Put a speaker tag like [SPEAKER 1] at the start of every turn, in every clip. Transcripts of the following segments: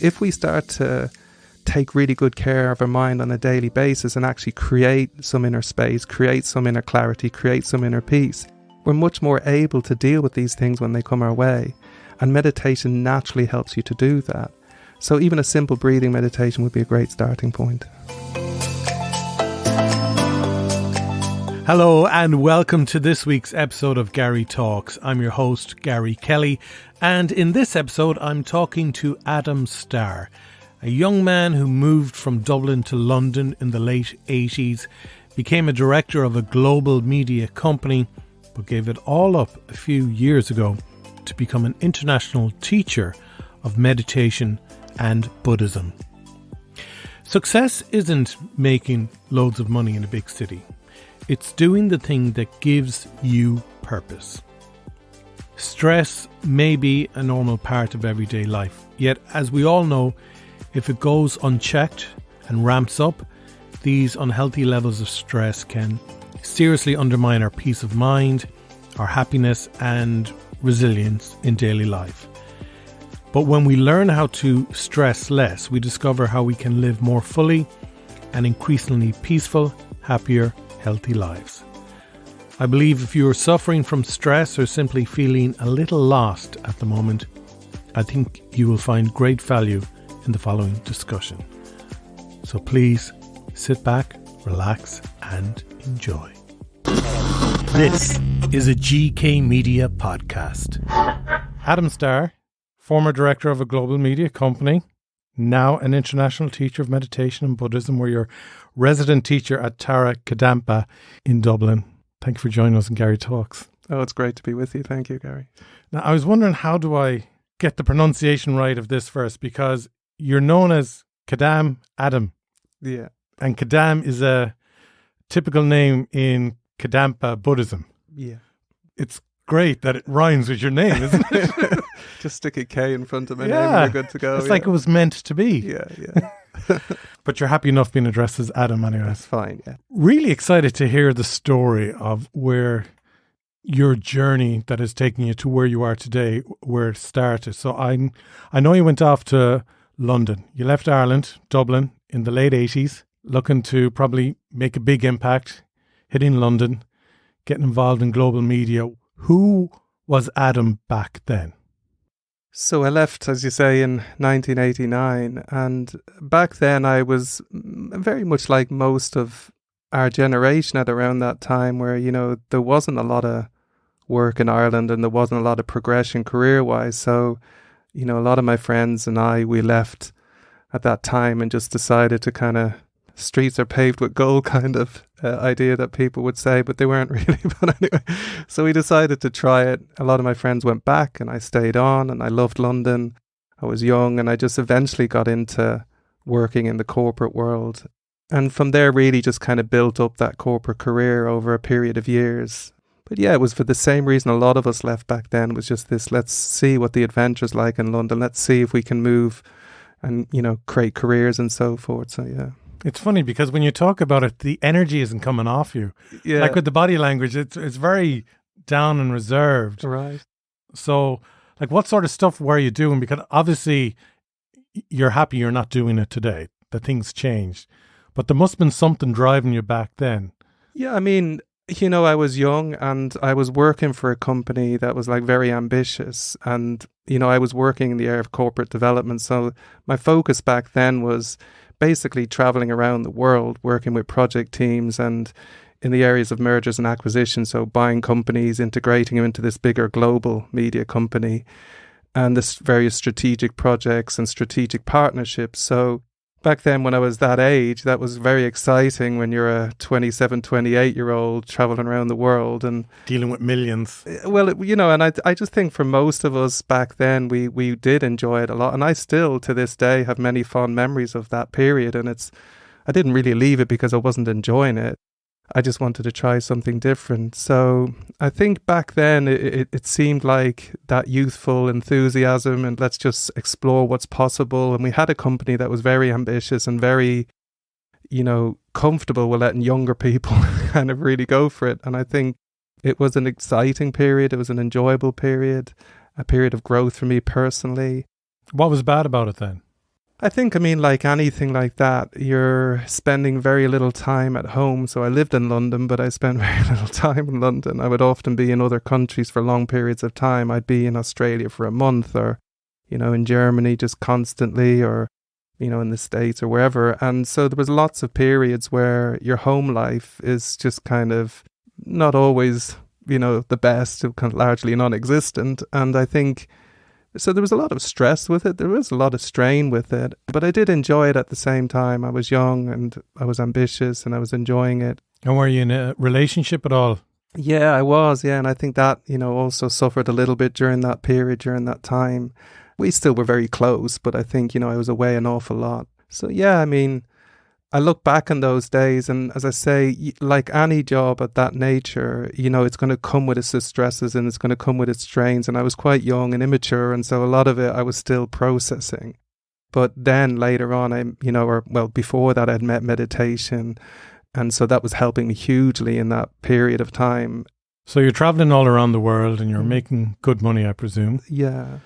[SPEAKER 1] if we start to take really good care of our mind on a daily basis and actually create some inner space, create some inner clarity, create some inner peace, we're much more able to deal with these things when they come our way. And meditation naturally helps you to do that. So even a simple breathing meditation would be a great starting point.
[SPEAKER 2] Hello and welcome to this week's episode of Garry Talks. I'm your host, Garry Kelly, and in this episode I'm talking to Adam Starr, a young man who moved from Dublin to London in the late 80s, became a director of a global media company, but gave it all up a few years ago to become an international teacher of meditation and Buddhism. Success isn't making loads of money in a big city. It's doing the thing that gives you purpose. Stress may be a normal part of everyday life, yet as we all know, if it goes unchecked and ramps up, these unhealthy levels of stress can seriously undermine our peace of mind, our happiness and resilience in daily life. But when we learn how to stress less, we discover how we can live more fully and increasingly peaceful, happier, healthy lives. I believe if you are suffering from stress or simply feeling a little lost at the moment, I think you will find great value in the following discussion. So please sit back, relax and enjoy. This is a GK Media podcast. Adam Starr, former director of a global media company, now an international teacher of meditation and Buddhism. We're your resident teacher at Tara Kadampa in Dublin. Thank you for joining us in Garry Talks.
[SPEAKER 1] Oh, it's great to be with you. Thank you, Garry.
[SPEAKER 2] Now, I was wondering, how do I get the pronunciation right of this first? Because you're known as Kadam Adam.
[SPEAKER 1] Yeah.
[SPEAKER 2] And Kadam is a typical name in Kadampa Buddhism.
[SPEAKER 1] Yeah.
[SPEAKER 2] It's great that it rhymes with your name, isn't it?
[SPEAKER 1] Just stick a K in front of my name and we're good to go.
[SPEAKER 2] It's like it was meant to be.
[SPEAKER 1] Yeah.
[SPEAKER 2] But you're happy enough being addressed as Adam anyway.
[SPEAKER 1] That's fine, yeah.
[SPEAKER 2] Really excited to hear the story of where your journey that has taken you to where you are today, where it started. So I know you went off to London. You left Ireland, Dublin, in the late 80s, looking to probably make a big impact, hitting London, getting involved in global media. Who was Adam back then?
[SPEAKER 1] So I left, as you say, in 1989, and back then I was very much like most of our generation at around that time, where, you know, there wasn't a lot of work in Ireland and there wasn't a lot of progression career-wise. So, you know, a lot of my friends and we left at that time and just decided to kind of streets are paved with gold kind of idea that people would say, but they weren't really. But anyway, so we decided to try it. A lot of my friends went back and I stayed on, and I loved London. I was young and I just eventually got into working in the corporate world. And from there really just kind of built up that corporate career over a period of years. But yeah, it was for the same reason a lot of us left back then, was just this, let's see what the adventure's like in London. Let's see if we can move and, you know, create careers and so forth. So yeah.
[SPEAKER 2] It's funny because when you talk about it, the energy isn't coming off you.
[SPEAKER 1] Yeah.
[SPEAKER 2] Like with the body language, it's very down and reserved.
[SPEAKER 1] Right.
[SPEAKER 2] So, like, what sort of stuff were you doing? Because obviously you're happy you're not doing it today, that things changed. But there must have been something driving you back then.
[SPEAKER 1] Yeah, I mean, you know, I was young and I was working for a company that was like very ambitious. And, you know, I was working in the area of corporate development. So my focus back then was basically traveling around the world, working with project teams and in the areas of mergers and acquisitions. So buying companies, integrating them into this bigger global media company, and this various strategic projects and strategic partnerships. So back then when I was that age, that was very exciting when you're a 27, 28-year-old traveling around the world and
[SPEAKER 2] dealing with millions.
[SPEAKER 1] Well, you know, and I just think for most of us back then, we did enjoy it a lot. And I still, to this day, have many fond memories of that period. And I didn't really leave it because I wasn't enjoying it. I just wanted to try something different. So I think back then it seemed like that youthful enthusiasm and let's just explore what's possible. And we had a company that was very ambitious and very, you know, comfortable with letting younger people kind of really go for it. And I think it was an exciting period. It was an enjoyable period, a period of growth for me personally.
[SPEAKER 2] What was bad about it then?
[SPEAKER 1] I think, I mean, like anything like that, you're spending very little time at home. So I lived in London, but I spent very little time in London. I would often be in other countries for long periods of time. I'd be in Australia for a month, or, in Germany just constantly, or, in the States or wherever. And so there was lots of periods where your home life is just kind of not always, the best, kind of largely non-existent. And I think, so there was a lot of stress with it. There was a lot of strain with it, but I did enjoy it at the same time. I was young and I was ambitious and I was enjoying it.
[SPEAKER 2] And were you in a relationship at all?
[SPEAKER 1] Yeah, I was. Yeah. And I think that, also suffered a little bit during that period, during that time. We still were very close, but I think, I was away an awful lot. So yeah, I mean, I look back on those days, and as I say, like any job at that nature, it's going to come with its stresses and it's going to come with its strains. And I was quite young and immature, and so a lot of it I was still processing. But then later on, before that, I'd met meditation, and so that was helping me hugely in that period of time.
[SPEAKER 2] So you're traveling all around the world, and you're making good money, I presume.
[SPEAKER 1] Yeah.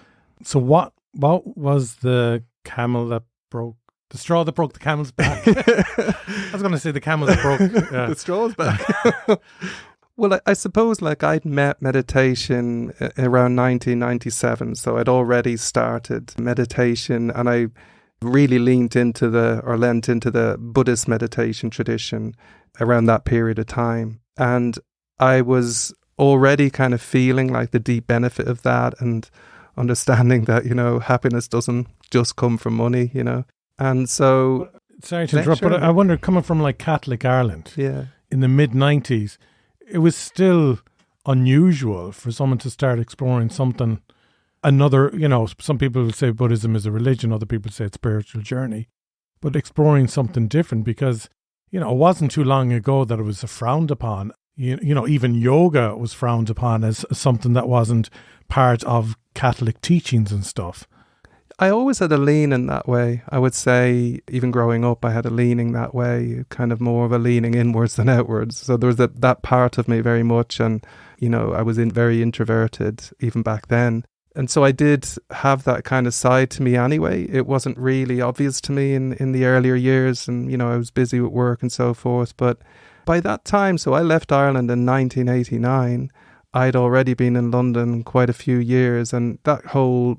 [SPEAKER 2] So what was the camel that broke? The straw that broke the camel's back. I was going to say the camel that broke
[SPEAKER 1] the straw's back. Well, I suppose I'd met meditation around 1997. So I'd already started meditation, and I really lent into the Buddhist meditation tradition around that period of time. And I was already kind of feeling like the deep benefit of that, and understanding that, happiness doesn't just come from money, And so...
[SPEAKER 2] Sorry to interrupt, but I wonder, coming from Catholic Ireland in the mid-90s, it was still unusual for someone to start exploring something, another, some people say Buddhism is a religion, other people say it's a spiritual journey, but exploring something different because, it wasn't too long ago that it was frowned upon. Even yoga was frowned upon as something that wasn't part of Catholic teachings and stuff.
[SPEAKER 1] I always had a lean in that way. I would say even growing up, I had a leaning that way, kind of more of a leaning inwards than outwards. So there was that part of me very much. And, I was very introverted even back then. And so I did have that kind of side to me anyway. It wasn't really obvious to me in the earlier years. And, I was busy with work and so forth. But by that time, so I left Ireland in 1989. I'd already been in London quite a few years. And that whole...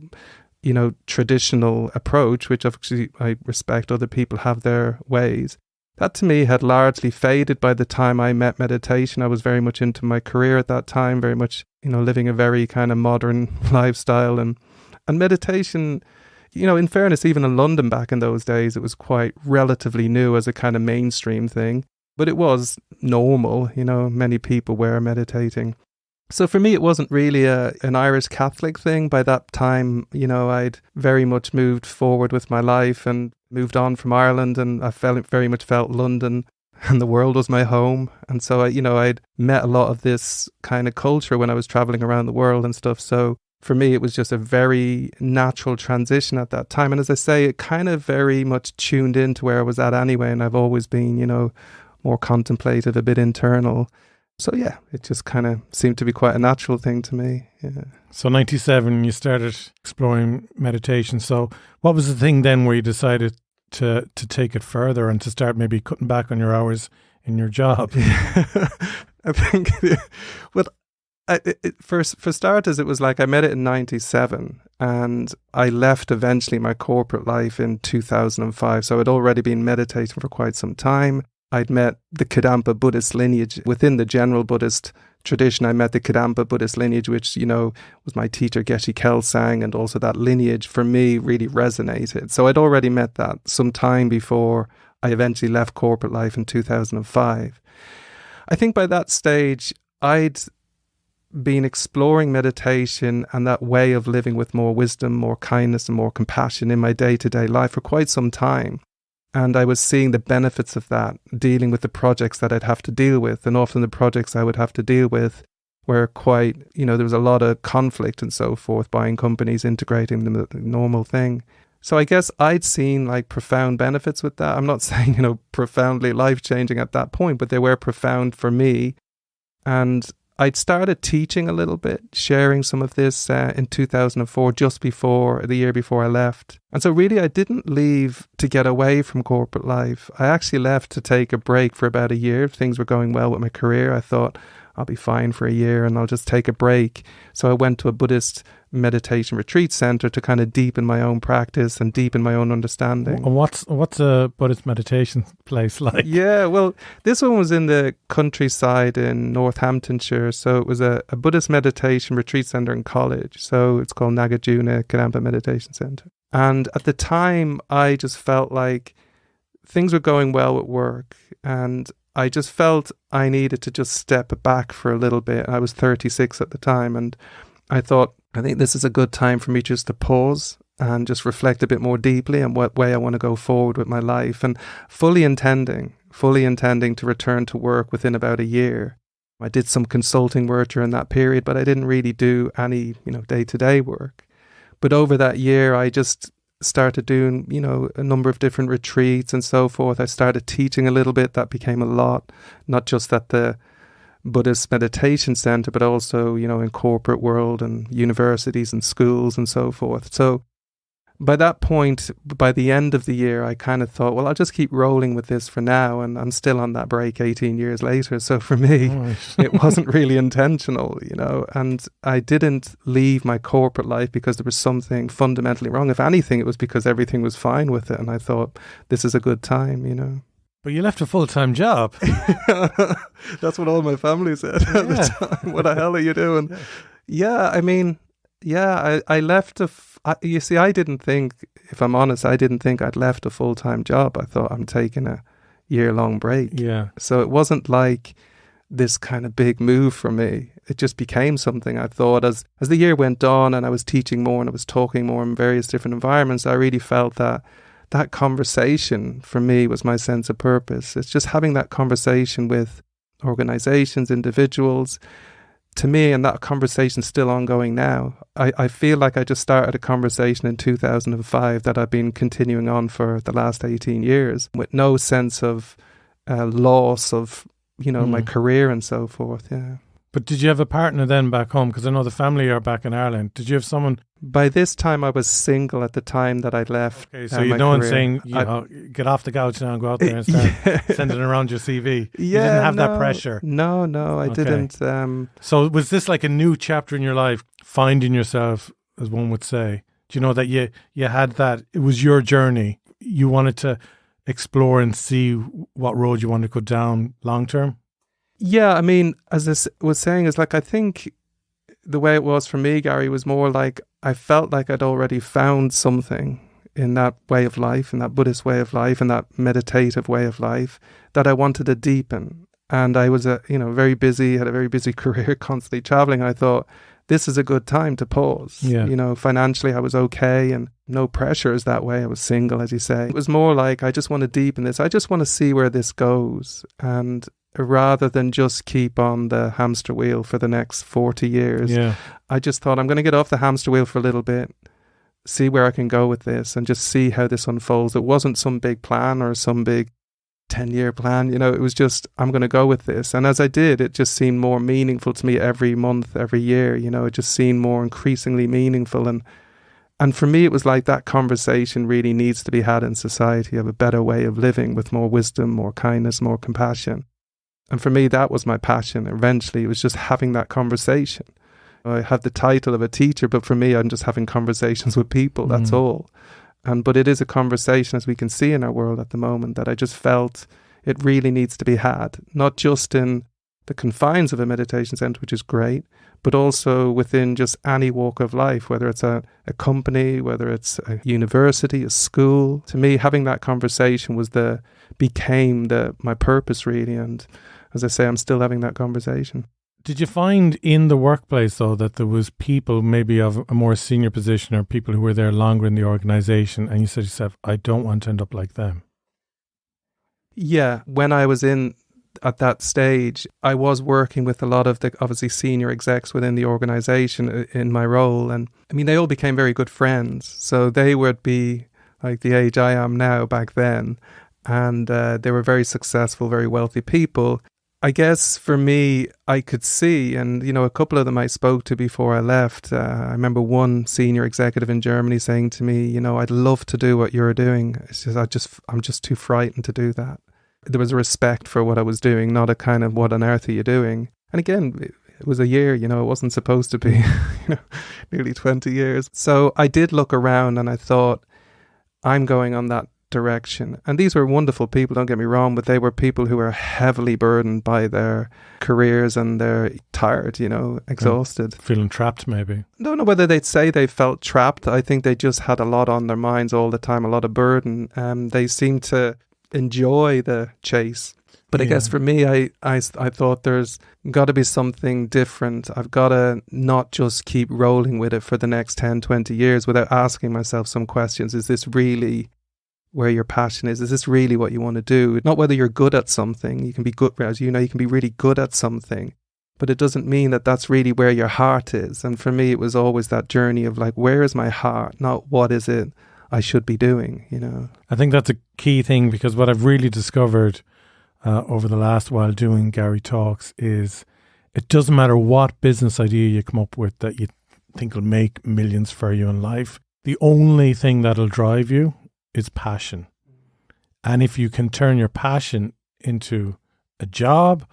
[SPEAKER 1] traditional approach, which obviously I respect, other people have their ways. That to me had largely faded by the time I met meditation. I was very much into my career at that time, very much, living a very kind of modern lifestyle. And meditation, in fairness, even in London back in those days, it was quite relatively new as a kind of mainstream thing. But it was normal, many people were meditating. So for me, it wasn't really an Irish Catholic thing. By that time, I'd very much moved forward with my life and moved on from Ireland, and I very much felt London and the world was my home. And so, I'd met a lot of this kind of culture when I was traveling around the world and stuff. So for me, it was just a very natural transition at that time. And as I say, it kind of very much tuned into where I was at anyway. And I've always been, more contemplative, a bit internal. So yeah, it just kind of seemed to be quite a natural thing to me. Yeah.
[SPEAKER 2] So 97, you started exploring meditation. So what was the thing then where you decided to take it further and to start maybe cutting back on your hours in your job?
[SPEAKER 1] I think, for starters, it was I met it in 97 and I left eventually my corporate life in 2005. So I'd already been meditating for quite some time. I'd met the Kadampa Buddhist lineage. Within the general Buddhist tradition, I met the Kadampa Buddhist lineage, which, was my teacher Geshe Kelsang, and also that lineage for me really resonated. So I'd already met that some time before I eventually left corporate life in 2005. I think by that stage, I'd been exploring meditation and that way of living with more wisdom, more kindness and more compassion in my day-to-day life for quite some time. And I was seeing the benefits of that, dealing with the projects that I'd have to deal with. And often the projects I would have to deal with were quite, there was a lot of conflict and so forth, buying companies, integrating them, the normal thing. So I guess I'd seen profound benefits with that. I'm not saying, profoundly life-changing at that point, but they were profound for me. And I'd started teaching a little bit, sharing some of this in 2004, just before, the year before I left. And so really I didn't leave to get away from corporate life. I actually left to take a break for about a year. Things were going well with my career. I thought I'll be fine for a year and I'll just take a break. So I went to a Buddhist meditation retreat center to kind of deepen my own practice and deepen my own understanding.
[SPEAKER 2] And what's a Buddhist meditation place like?
[SPEAKER 1] Yeah, well, this one was in the countryside in Northamptonshire. So it was a Buddhist meditation retreat center in college. So it's called Nagarjuna Kadam Meditation Center. And at the time, I just felt like things were going well at work, and I just felt I needed to just step back for a little bit. I was 36 at the time, and I thought, I think this is a good time for me just to pause and just reflect a bit more deeply on what way I want to go forward with my life, and fully intending to return to work within about a year. I did some consulting work during that period, but I didn't really do any, day-to-day work. But over that year, I just started doing, a number of different retreats and so forth. I started teaching a little bit. That became a lot, not just at the Buddhist meditation center, but also, in corporate world and universities and schools and so forth. So by that point, by the end of the year, I kind of thought, well, I'll just keep rolling with this for now. And I'm still on that break 18 years later. So for me, it wasn't really intentional, and I didn't leave my corporate life because there was something fundamentally wrong. If anything, it was because everything was fine with it. And I thought, this is a good time,
[SPEAKER 2] But you left a full-time job.
[SPEAKER 1] That's what all my family said at the time. What the hell are you doing? I left you see, I didn't think, if I'm honest, I'd left a full-time job. I thought I'm taking a year-long break.
[SPEAKER 2] Yeah.
[SPEAKER 1] So it wasn't like this kind of big move for me. It just became something I thought as the year went on and I was teaching more and I was talking more in various different environments, I really felt that conversation for me was my sense of purpose. It's just having that conversation with organizations, individuals, to me, and that conversation's still ongoing now. I feel like I just started a conversation in 2005 that I've been continuing on for the last 18 years with no sense of loss of, my career and so forth. Yeah.
[SPEAKER 2] But did you have a partner then back home? Because I know the family are back in Ireland. Did you have someone?
[SPEAKER 1] By this time, I was single at the time that I left.
[SPEAKER 2] Okay, so no one's saying, get off the couch now and go out there and start sending around your CV.
[SPEAKER 1] Yeah,
[SPEAKER 2] you didn't have that pressure.
[SPEAKER 1] No, I didn't.
[SPEAKER 2] So was this like a new chapter in your life, finding yourself, as one would say? Do you know that you had that, it was your journey. You wanted to explore and see what road you wanted to go down long term?
[SPEAKER 1] Yeah, I mean, as I was saying, is like, I think the way it was for me, Garry, was more like I felt like I'd already found something in that way of life, in that Buddhist way of life, in that meditative way of life that I wanted to deepen. And I was, very busy, had a very busy career, constantly traveling. I thought, this is a good time to pause. Yeah. Financially, I was okay and no pressures that way. I was single, as you say. It was more like, I just want to deepen this. I just want to see where this goes. And rather than just keep on the hamster wheel for the next 40 years, I just thought, I'm going to get off the hamster wheel for a little bit, see where I can go with this and just see how this unfolds. It wasn't some big plan or some big 10-year plan, it was just, I'm going to go with this. And as I did, it just seemed more meaningful to me every month, every year, it just seemed more increasingly meaningful. And for me, it was like that conversation really needs to be had in society of a better way of living with more wisdom, more kindness, more compassion. And for me, that was my passion. Eventually, it was just having that conversation. I have the title of a teacher, but for me, I'm just having conversations with people. That's all. But it is a conversation, as we can see in our world at the moment, that I just felt it really needs to be had, not just in the confines of a meditation center, which is great, but also within just any walk of life, whether it's a company, whether it's a university, a school. To me, having that conversation became my purpose, really. And as I say, I'm still having that conversation.
[SPEAKER 2] Did you find in the workplace, though, that there was people maybe of a more senior position or people who were there longer in the organization, and you said to yourself, I don't want to end up like them?
[SPEAKER 1] Yeah, when I was at that stage, I was working with a lot of the obviously senior execs within the organization in my role. And I mean, they all became very good friends. So they would be like the age I am now back then. And they were very successful, very wealthy people. I guess for me, I could see, and a couple of them I spoke to before I left. I remember one senior executive in Germany saying to me, I'd love to do what you're doing. It's just, I'm just too frightened to do that. There was a respect for what I was doing, not a kind of, what on earth are you doing? And again, it was a year, it wasn't supposed to be, nearly 20 years. So I did look around and I thought, I'm going on that direction. And these were wonderful people, don't get me wrong, but they were people who were heavily burdened by their careers and they're tired, exhausted.
[SPEAKER 2] Feeling trapped, maybe.
[SPEAKER 1] I don't know whether they'd say they felt trapped. I think they just had a lot on their minds all the time, a lot of burden. They seemed to enjoy the chase. But I guess for me, I thought there's got to be something different. I've got to not just keep rolling with it for the next 10, 20 years without asking myself some questions. Is this really where your passion is? Is this really what you want to do? Not whether you're good at something. You can be good, as you can be really good at something, but it doesn't mean that that's really where your heart is. And for me, it was always that journey of like, where is my heart? Not what is it I should be doing,
[SPEAKER 2] I think that's a key thing, because what I've really discovered over the last while doing Garry Talks is it doesn't matter what business idea you come up with that you think will make millions for you in life. The only thing that'll drive you is passion. And if you can turn your passion into a job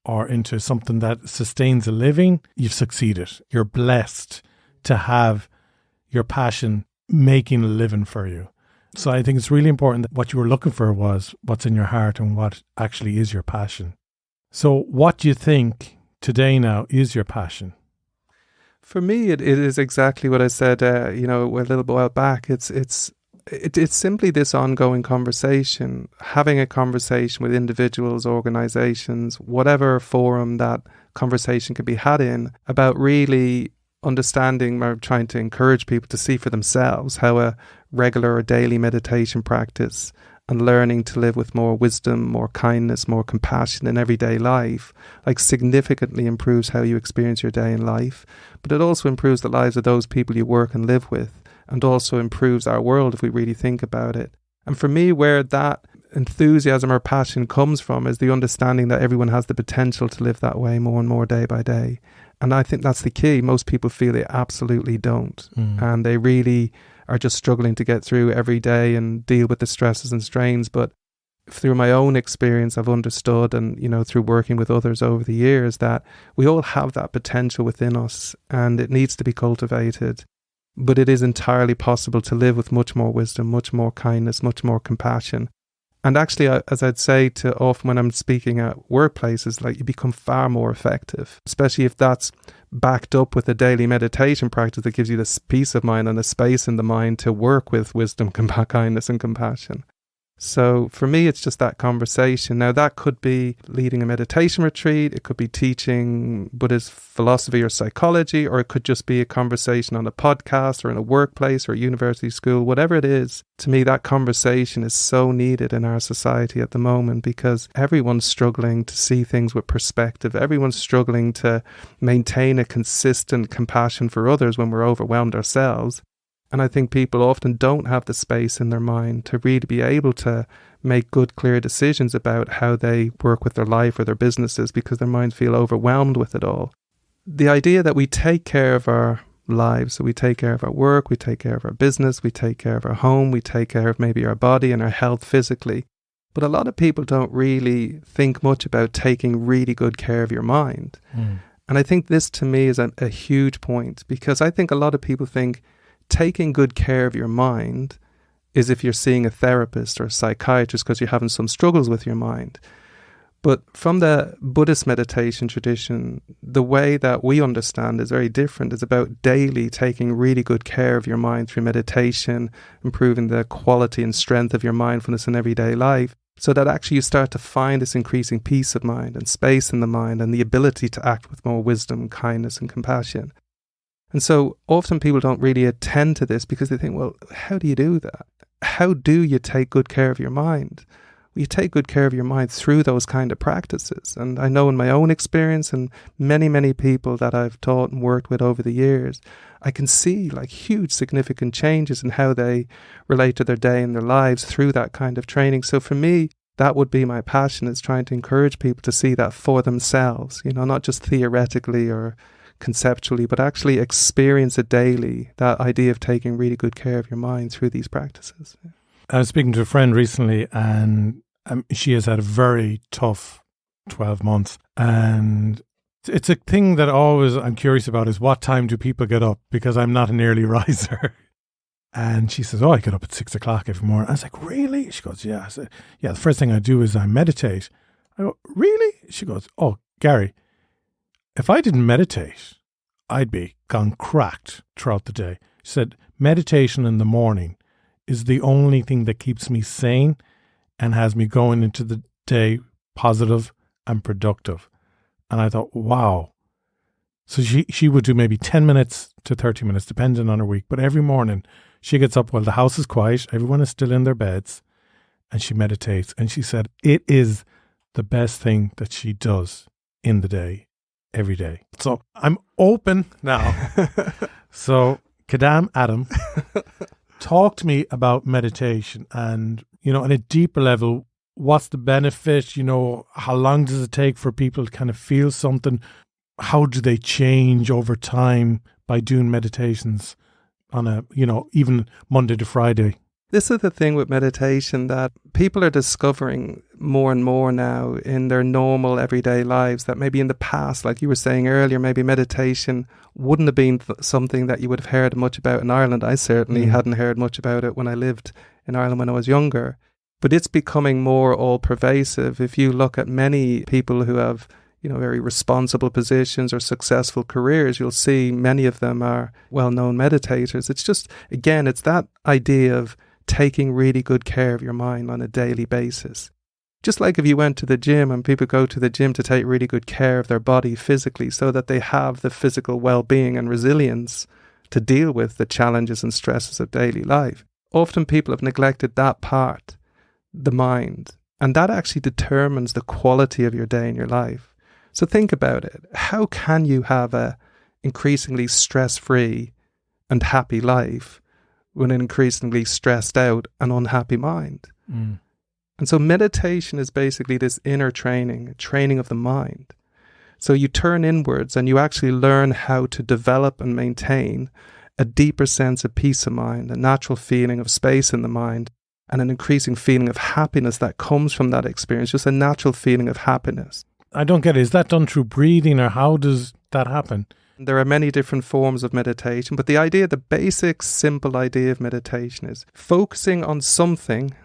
[SPEAKER 2] or into something that sustains a living, you've succeeded. You're blessed to have your passion making a living for you. So I think it's really important that what you were looking for was what's in your heart and what actually is your passion. So what do you think today now is your passion?
[SPEAKER 1] For me, it is exactly what I said, a little while back. It's simply this ongoing conversation, having a conversation with individuals, organizations, whatever forum that conversation can be had in, about really understanding or trying to encourage people to see for themselves how a regular or daily meditation practice and learning to live with more wisdom, more kindness, more compassion in everyday life, like significantly improves how you experience your day in life. But it also improves the lives of those people you work and live with, and also improves our world if we really think about it. And for me, where that enthusiasm or passion comes from is the understanding that everyone has the potential to live that way more and more day by day. And I think that's the key. Most people feel they absolutely don't. And they really are just struggling to get through every day and deal with the stresses and strains. But through my own experience, I've understood, and, through working with others over the years, that we all have that potential within us and it needs to be cultivated. But it is entirely possible to live with much more wisdom, much more kindness, much more compassion. And actually, as I'd say to often when I'm speaking at workplaces, like, you become far more effective, especially if that's backed up with a daily meditation practice that gives you this peace of mind and a space in the mind to work with wisdom, kindness and compassion. So for me, it's just that conversation. Now, that could be leading a meditation retreat. It could be teaching Buddhist philosophy or psychology, or it could just be a conversation on a podcast or in a workplace or a university school, whatever it is. To me, that conversation is so needed in our society at the moment, because everyone's struggling to see things with perspective. Everyone's struggling to maintain a consistent compassion for others when we're overwhelmed ourselves. And I think people often don't have the space in their mind to really be able to make good, clear decisions about how they work with their life or their businesses, because their minds feel overwhelmed with it all. The idea that we take care of our lives, so we take care of our work, we take care of our business, we take care of our home, we take care of maybe our body and our health physically. But a lot of people don't really think much about taking really good care of your mind. And I think this, to me, is a huge point, because I think a lot of people think taking good care of your mind is if you're seeing a therapist or a psychiatrist because you're having some struggles with your mind. But from the Buddhist meditation tradition, the way that we understand is very different. It's about daily taking really good care of your mind through meditation, improving the quality and strength of your mindfulness in everyday life, so that actually you start to find this increasing peace of mind and space in the mind and the ability to act with more wisdom, kindness and compassion. And so often people don't really attend to this because they think, well, how do you do that? How do you take good care of your mind? Well, you take good care of your mind through those kind of practices. And I know in my own experience and many, many people that I've taught and worked with over the years, I can see like huge significant changes in how they relate to their day and their lives through that kind of training. So for me, That would be my passion, is trying to encourage people to see that for themselves, not just theoretically or conceptually, but actually experience it daily, that idea of taking really good care of your mind through these practices.
[SPEAKER 2] I was speaking to a friend recently, and she has had a very tough 12 months. And it's a thing that always I'm curious about is, what time do people get up? Because I'm not an early riser. And she says, I get up at 6 o'clock every morning. I was like, really? She goes, yeah. I said, yeah, the first thing I do is I meditate. I go, really? She goes, oh, Garry, if I didn't meditate, I'd be gone cracked throughout the day. She said, meditation in the morning is the only thing that keeps me sane and has me going into the day positive and productive. And I thought, wow. So she would do maybe 10 minutes to 30 minutes, depending on her week. But every morning she gets up while the house is quiet, everyone is still in their beds, and she meditates. And she said it is the best thing that she does in the day, every day. So I'm open now. So Kadam Adam, talk to me about meditation and, on a deeper level, what's the benefit? How long does it take for people to kind of feel something? How do they change over time by doing meditations on a, even Monday to Friday?
[SPEAKER 1] This is the thing with meditation, that people are discovering more and more now in their normal everyday lives, that maybe in the past, like you were saying earlier, maybe meditation wouldn't have been something that you would have heard much about in Ireland. I certainly hadn't heard much about it when I lived in Ireland when I was younger. But it's becoming more all-pervasive. If you look at many people who have, very responsible positions or successful careers, you'll see many of them are well-known meditators. It's just, again, it's that idea of taking really good care of your mind on a daily basis. Just like if you went to the gym, and people go to the gym to take really good care of their body physically so that they have the physical well-being and resilience to deal with the challenges and stresses of daily life. Often people have neglected that part, the mind, and that actually determines the quality of your day and your life. So think about it. How can you have a increasingly stress-free and happy life with an increasingly stressed out and unhappy mind? And so meditation is basically this inner training, a training of the mind. So you turn inwards and you actually learn how to develop and maintain a deeper sense of peace of mind, a natural feeling of space in the mind, and an increasing feeling of happiness that comes from that experience, just a natural feeling of happiness.
[SPEAKER 2] I don't get it. Is that done through breathing, or how does that happen?
[SPEAKER 1] There are many different forms of meditation, but the basic, simple idea of meditation is focusing on something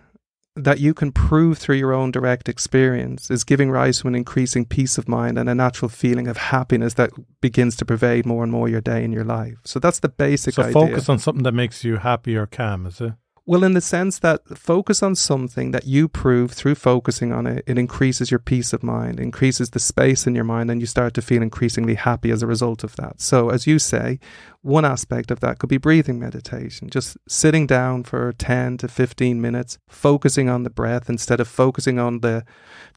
[SPEAKER 1] that you can prove through your own direct experience is giving rise to an increasing peace of mind and a natural feeling of happiness that begins to pervade more and more your day and your life. So that's the basic idea.
[SPEAKER 2] So focus on something that makes you happy or calm, is it?
[SPEAKER 1] Well, in the sense that focus on something that you prove through focusing on it, it increases your peace of mind, increases the space in your mind, and you start to feel increasingly happy as a result of that. So as you say, one aspect of that could be breathing meditation, just sitting down for 10 to 15 minutes, focusing on the breath instead of focusing on the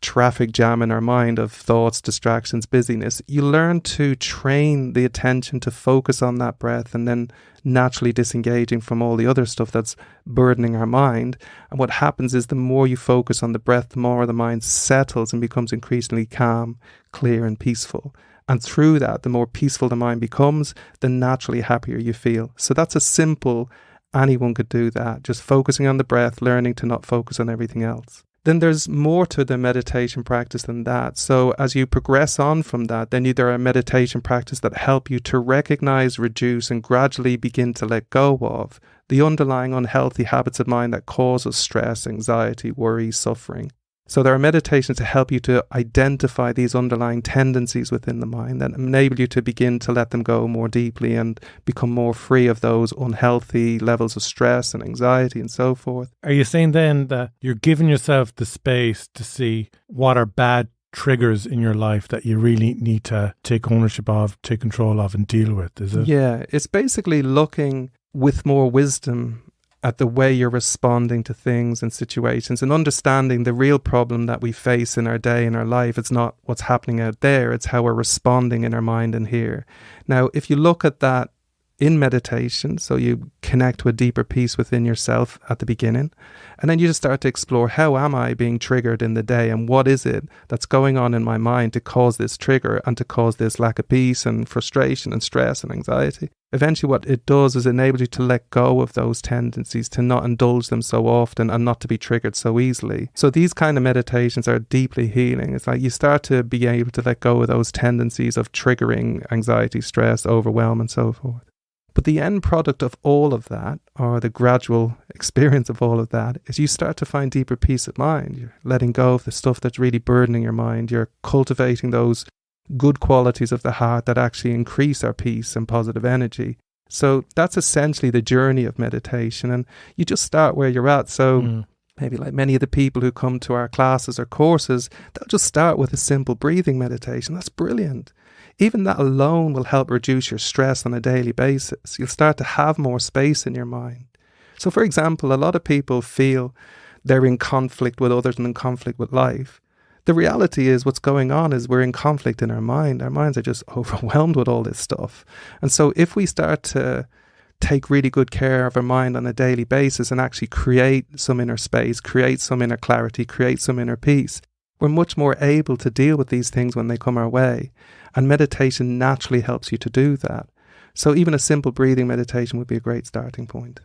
[SPEAKER 1] traffic jam in our mind of thoughts, distractions, busyness. You learn to train the attention to focus on that breath and then naturally disengaging from all the other stuff that's burdening our mind. And what happens is the more you focus on the breath, the more the mind settles and becomes increasingly calm, clear and peaceful. And through that, the more peaceful the mind becomes, the naturally happier you feel. So that's a simple, anyone could do that, just focusing on the breath, learning to not focus on everything else. Then there's more to the meditation practice than that. So as you progress on from that, then there are meditation practices that help you to recognize, reduce, and gradually begin to let go of the underlying unhealthy habits of mind that cause us stress, anxiety, worry, suffering. So there are meditations to help you to identify these underlying tendencies within the mind that enable you to begin to let them go more deeply and become more free of those unhealthy levels of stress and anxiety and so forth.
[SPEAKER 2] Are you saying then that you're giving yourself the space to see what are bad triggers in your life that you really need to take ownership of, take control of and deal with, is it?
[SPEAKER 1] Yeah, it's basically looking with more wisdom at the way you're responding to things and situations and understanding the real problem that we face in our day and our life. It's not what's happening out there, it's how we're responding in our mind and here. Now, if you look at that in meditation. So you connect to a deeper peace within yourself at the beginning. And then you just start to explore, how am I being triggered in the day? And what is it that's going on in my mind to cause this trigger and to cause this lack of peace and frustration and stress and anxiety? Eventually what it does is enable you to let go of those tendencies, to not indulge them so often and not to be triggered so easily. So these kind of meditations are deeply healing. It's like you start to be able to let go of those tendencies of triggering anxiety, stress, overwhelm and so forth. But the end product of all of that, or the gradual experience of all of that, is you start to find deeper peace of mind. You're letting go of the stuff that's really burdening your mind. You're cultivating those good qualities of the heart that actually increase our peace and positive energy. So that's essentially the journey of meditation. And you just start where you're at. So maybe like many of the people who come to our classes or courses, they'll just start with a simple breathing meditation. That's brilliant. Even that alone will help reduce your stress on a daily basis. You'll start to have more space in your mind. So for example, a lot of people feel they're in conflict with others and in conflict with life. The reality is what's going on is we're in conflict in our mind. Our minds are just overwhelmed with all this stuff. And so if we start to take really good care of our mind on a daily basis and actually create some inner space, create some inner clarity, create some inner peace, we're much more able to deal with these things when they come our way. And meditation naturally helps you to do that. So even a simple breathing meditation would be a great starting point.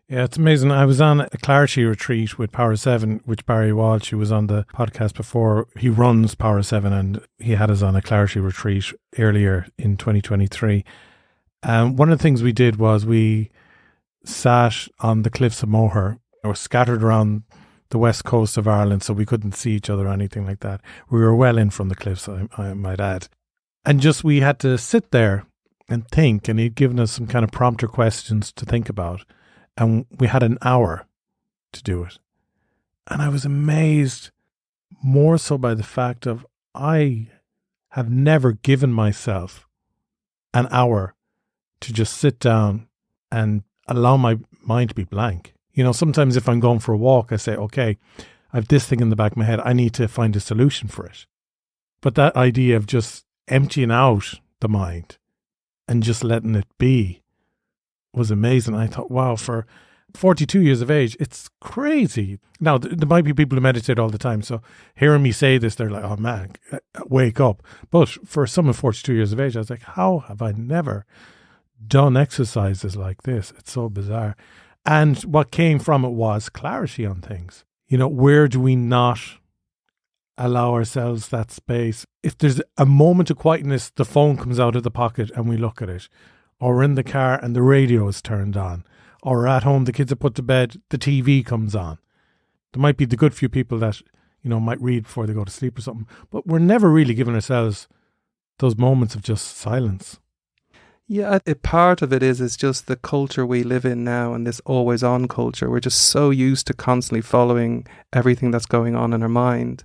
[SPEAKER 2] Yeah, it's amazing. I was on a clarity retreat with Power 7, which Barry Walsh, who was on the podcast before, he runs Power 7, and he had us on a clarity retreat earlier in 2023. One of the things we did was we sat on the cliffs of Moher, or scattered around the west coast of Ireland, so we couldn't see each other or anything like that. We were well in from the cliffs, I might add. And just we had to sit there and think, and he'd given us some kind of prompter questions to think about. And we had an hour to do it. And I was amazed more so by the fact of I have never given myself an hour to just sit down and allow my mind to be blank. You know, sometimes if I'm going for a walk, I say, okay, I have this thing in the back of my head. I need to find a solution for it. But that idea of just emptying out the mind and just letting it be was amazing. I thought, wow, for 42 years of age, it's crazy. Now, there might be people who meditate all the time. So hearing me say this, they're like, oh man, wake up. But for someone 42 years of age, I was like, how have I never done exercises like this? It's so bizarre. And what came from it was clarity on things. You know, where do we not allow ourselves that space? If there's a moment of quietness, the phone comes out of the pocket and we look at it. Or we're in the car and the radio is turned on. Or at home, the kids are put to bed, the TV comes on. There might be the good few people that, you know, might read before they go to sleep or something. But we're never really giving ourselves those moments of just silence.
[SPEAKER 1] Yeah, a part of it is just the culture we live in now, and this always on culture. We're just so used to constantly following everything that's going on in our mind.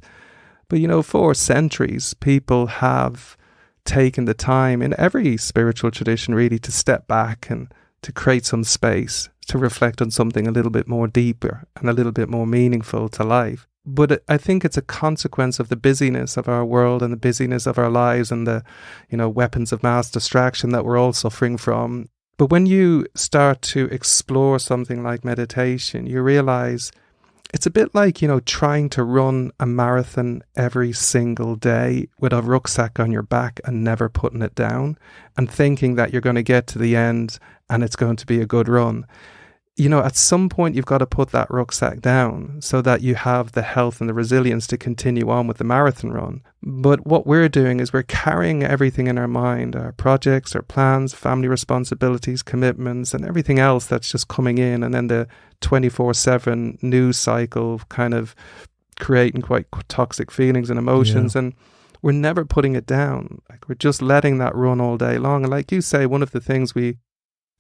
[SPEAKER 1] But, you know, for centuries, people have taken the time in every spiritual tradition really to step back and to create some space to reflect on something a little bit more deeper and a little bit more meaningful to life. But I think it's a consequence of the busyness of our world and the busyness of our lives and the, you know, weapons of mass distraction that we're all suffering from. But when you start to explore something like meditation, you realize it's a bit like, you know, trying to run a marathon every single day with a rucksack on your back and never putting it down and thinking that you're going to get to the end and it's going to be a good run. You know, at some point you've got to put that rucksack down so that you have the health and the resilience to continue on with the marathon run. But what we're doing is we're carrying everything in our mind, our projects, our plans, family responsibilities, commitments, and everything else that's just coming in. And then the 24/7 news cycle kind of creating quite toxic feelings and emotions. Yeah. And we're never putting it down. Like, we're just letting that run all day long. And like you say, one of the things we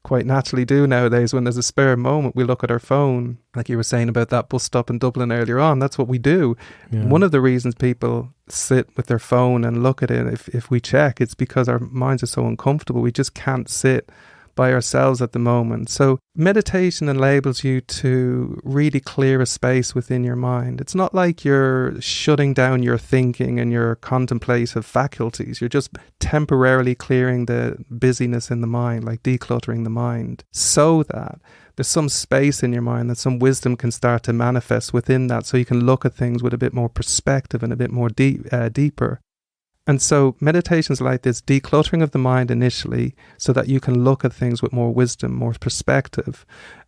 [SPEAKER 1] quite naturally do nowadays when there's a spare moment, we look at our phone, like you were saying about that bus stop in Dublin earlier on. That's what we do. Yeah. One of the reasons people sit with their phone and look at it, if we check, it's because our minds are so uncomfortable. We just can't sit by ourselves at the moment. So meditation enables you to really clear a space within your mind. It's not like you're shutting down your thinking and your contemplative faculties. You're just temporarily clearing the busyness in the mind, like decluttering the mind, so that there's some space in your mind that some wisdom can start to manifest within that, so you can look at things with a bit more perspective and a bit more deeper. And so meditations like this, decluttering of the mind initially, so that you can look at things with more wisdom, more perspective,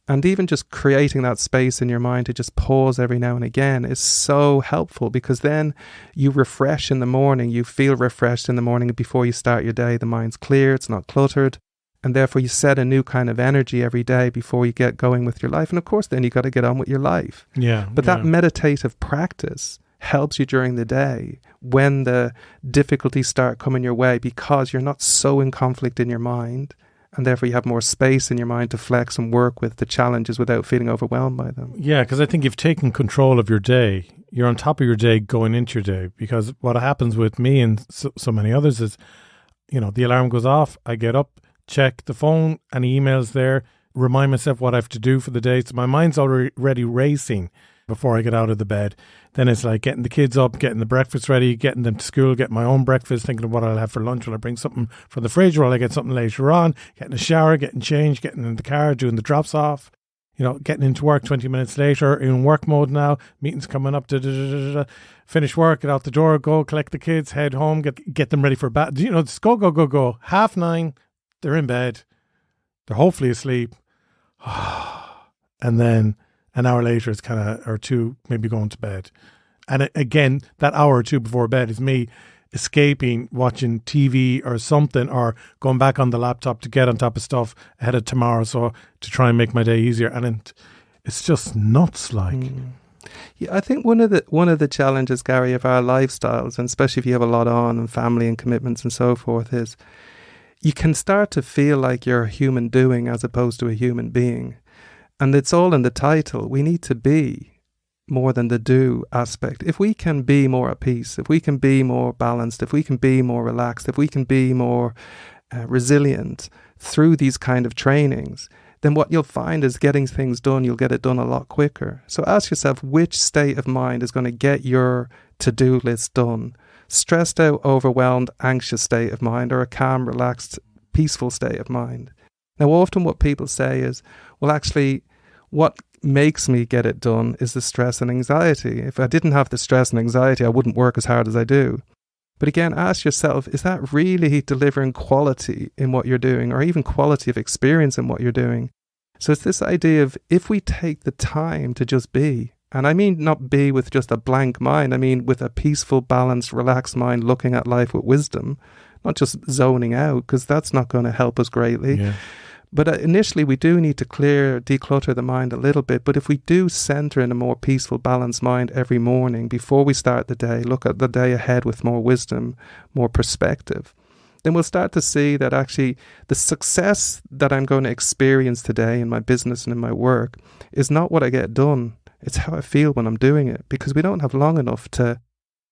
[SPEAKER 1] and even just creating that space in your mind to just pause every now and again is so helpful, because then you refresh in the morning, you feel refreshed in the morning before you start your day. The mind's clear, it's not cluttered, and therefore you set a new kind of energy every day before you get going with your life. And of course, then you got to get on with your life. But that meditative practice helps you during the day when the difficulties start coming your way, because you're not so in conflict in your mind, and therefore you have more space in your mind to flex and work with the challenges without feeling overwhelmed by them.
[SPEAKER 2] Yeah, because I think you've taken control of your day. You're on top of your day going into your day, because what happens with me and so many others is, the alarm goes off, I get up, check the phone, any emails there, remind myself what I have to do for the day. So my mind's already racing before I get out of the bed. Then it's like getting the kids up, getting the breakfast ready, getting them to school, getting my own breakfast, thinking of what I'll have for lunch. Will I bring something from the fridge? Will I get something later on? Getting a shower, getting changed, getting in the car, doing the drops off, getting into work 20 minutes later, in work mode now, meetings coming up, finish work, get out the door, go collect the kids, head home, get them ready for bed. Just go. 9:30, they're in bed. They're hopefully asleep. And then an hour later, it's or two, maybe going to bed. And again, that hour or two before bed is me escaping, watching TV or something, or going back on the laptop to get on top of stuff ahead of tomorrow, so to try and make my day easier. And it's just nuts, like.
[SPEAKER 1] Yeah, I think one of the challenges, Garry, of our lifestyles, and especially if you have a lot on and family and commitments and so forth, is you can start to feel like you're a human doing as opposed to a human being. And it's all in the title. We need to be more than the do aspect. If we can be more at peace, if we can be more balanced, if we can be more relaxed, if we can be more resilient through these kind of trainings, then what you'll find is getting things done, you'll get it done a lot quicker. So ask yourself, which state of mind is going to get your to-do list done? Stressed out, overwhelmed, anxious state of mind, or a calm, relaxed, peaceful state of mind? Now, often what people say is, well, actually, what makes me get it done is the stress and anxiety. If I didn't have the stress and anxiety, I wouldn't work as hard as I do. But again, ask yourself, is that really delivering quality in what you're doing, or even quality of experience in what you're doing? So it's this idea of, if we take the time to just be, and I mean not be with just a blank mind, I mean with a peaceful, balanced, relaxed mind, looking at life with wisdom, not just zoning out, because that's not going to help us greatly.
[SPEAKER 2] Yeah.
[SPEAKER 1] But initially, we do need to declutter the mind a little bit. But if we do center in a more peaceful, balanced mind every morning before we start the day, look at the day ahead with more wisdom, more perspective, then we'll start to see that actually the success that I'm going to experience today in my business and in my work is not what I get done. It's how I feel when I'm doing it, because we don't have long enough to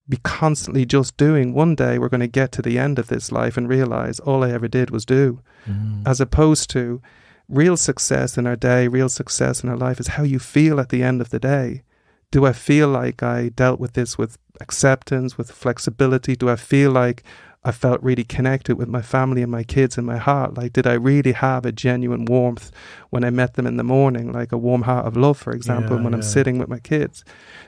[SPEAKER 1] be constantly just doing. One day we're going to get to the end of this life and realize all I ever did was do, as opposed to real success in our day, real success in our life is how you feel at the end of the day. Do I feel like I dealt with this with acceptance, with flexibility? Do I feel like I felt really connected with my family and my kids in my heart? Like, did I really have a genuine warmth when I met them in the morning, like a warm heart of love, for example, when I'm sitting with my kids?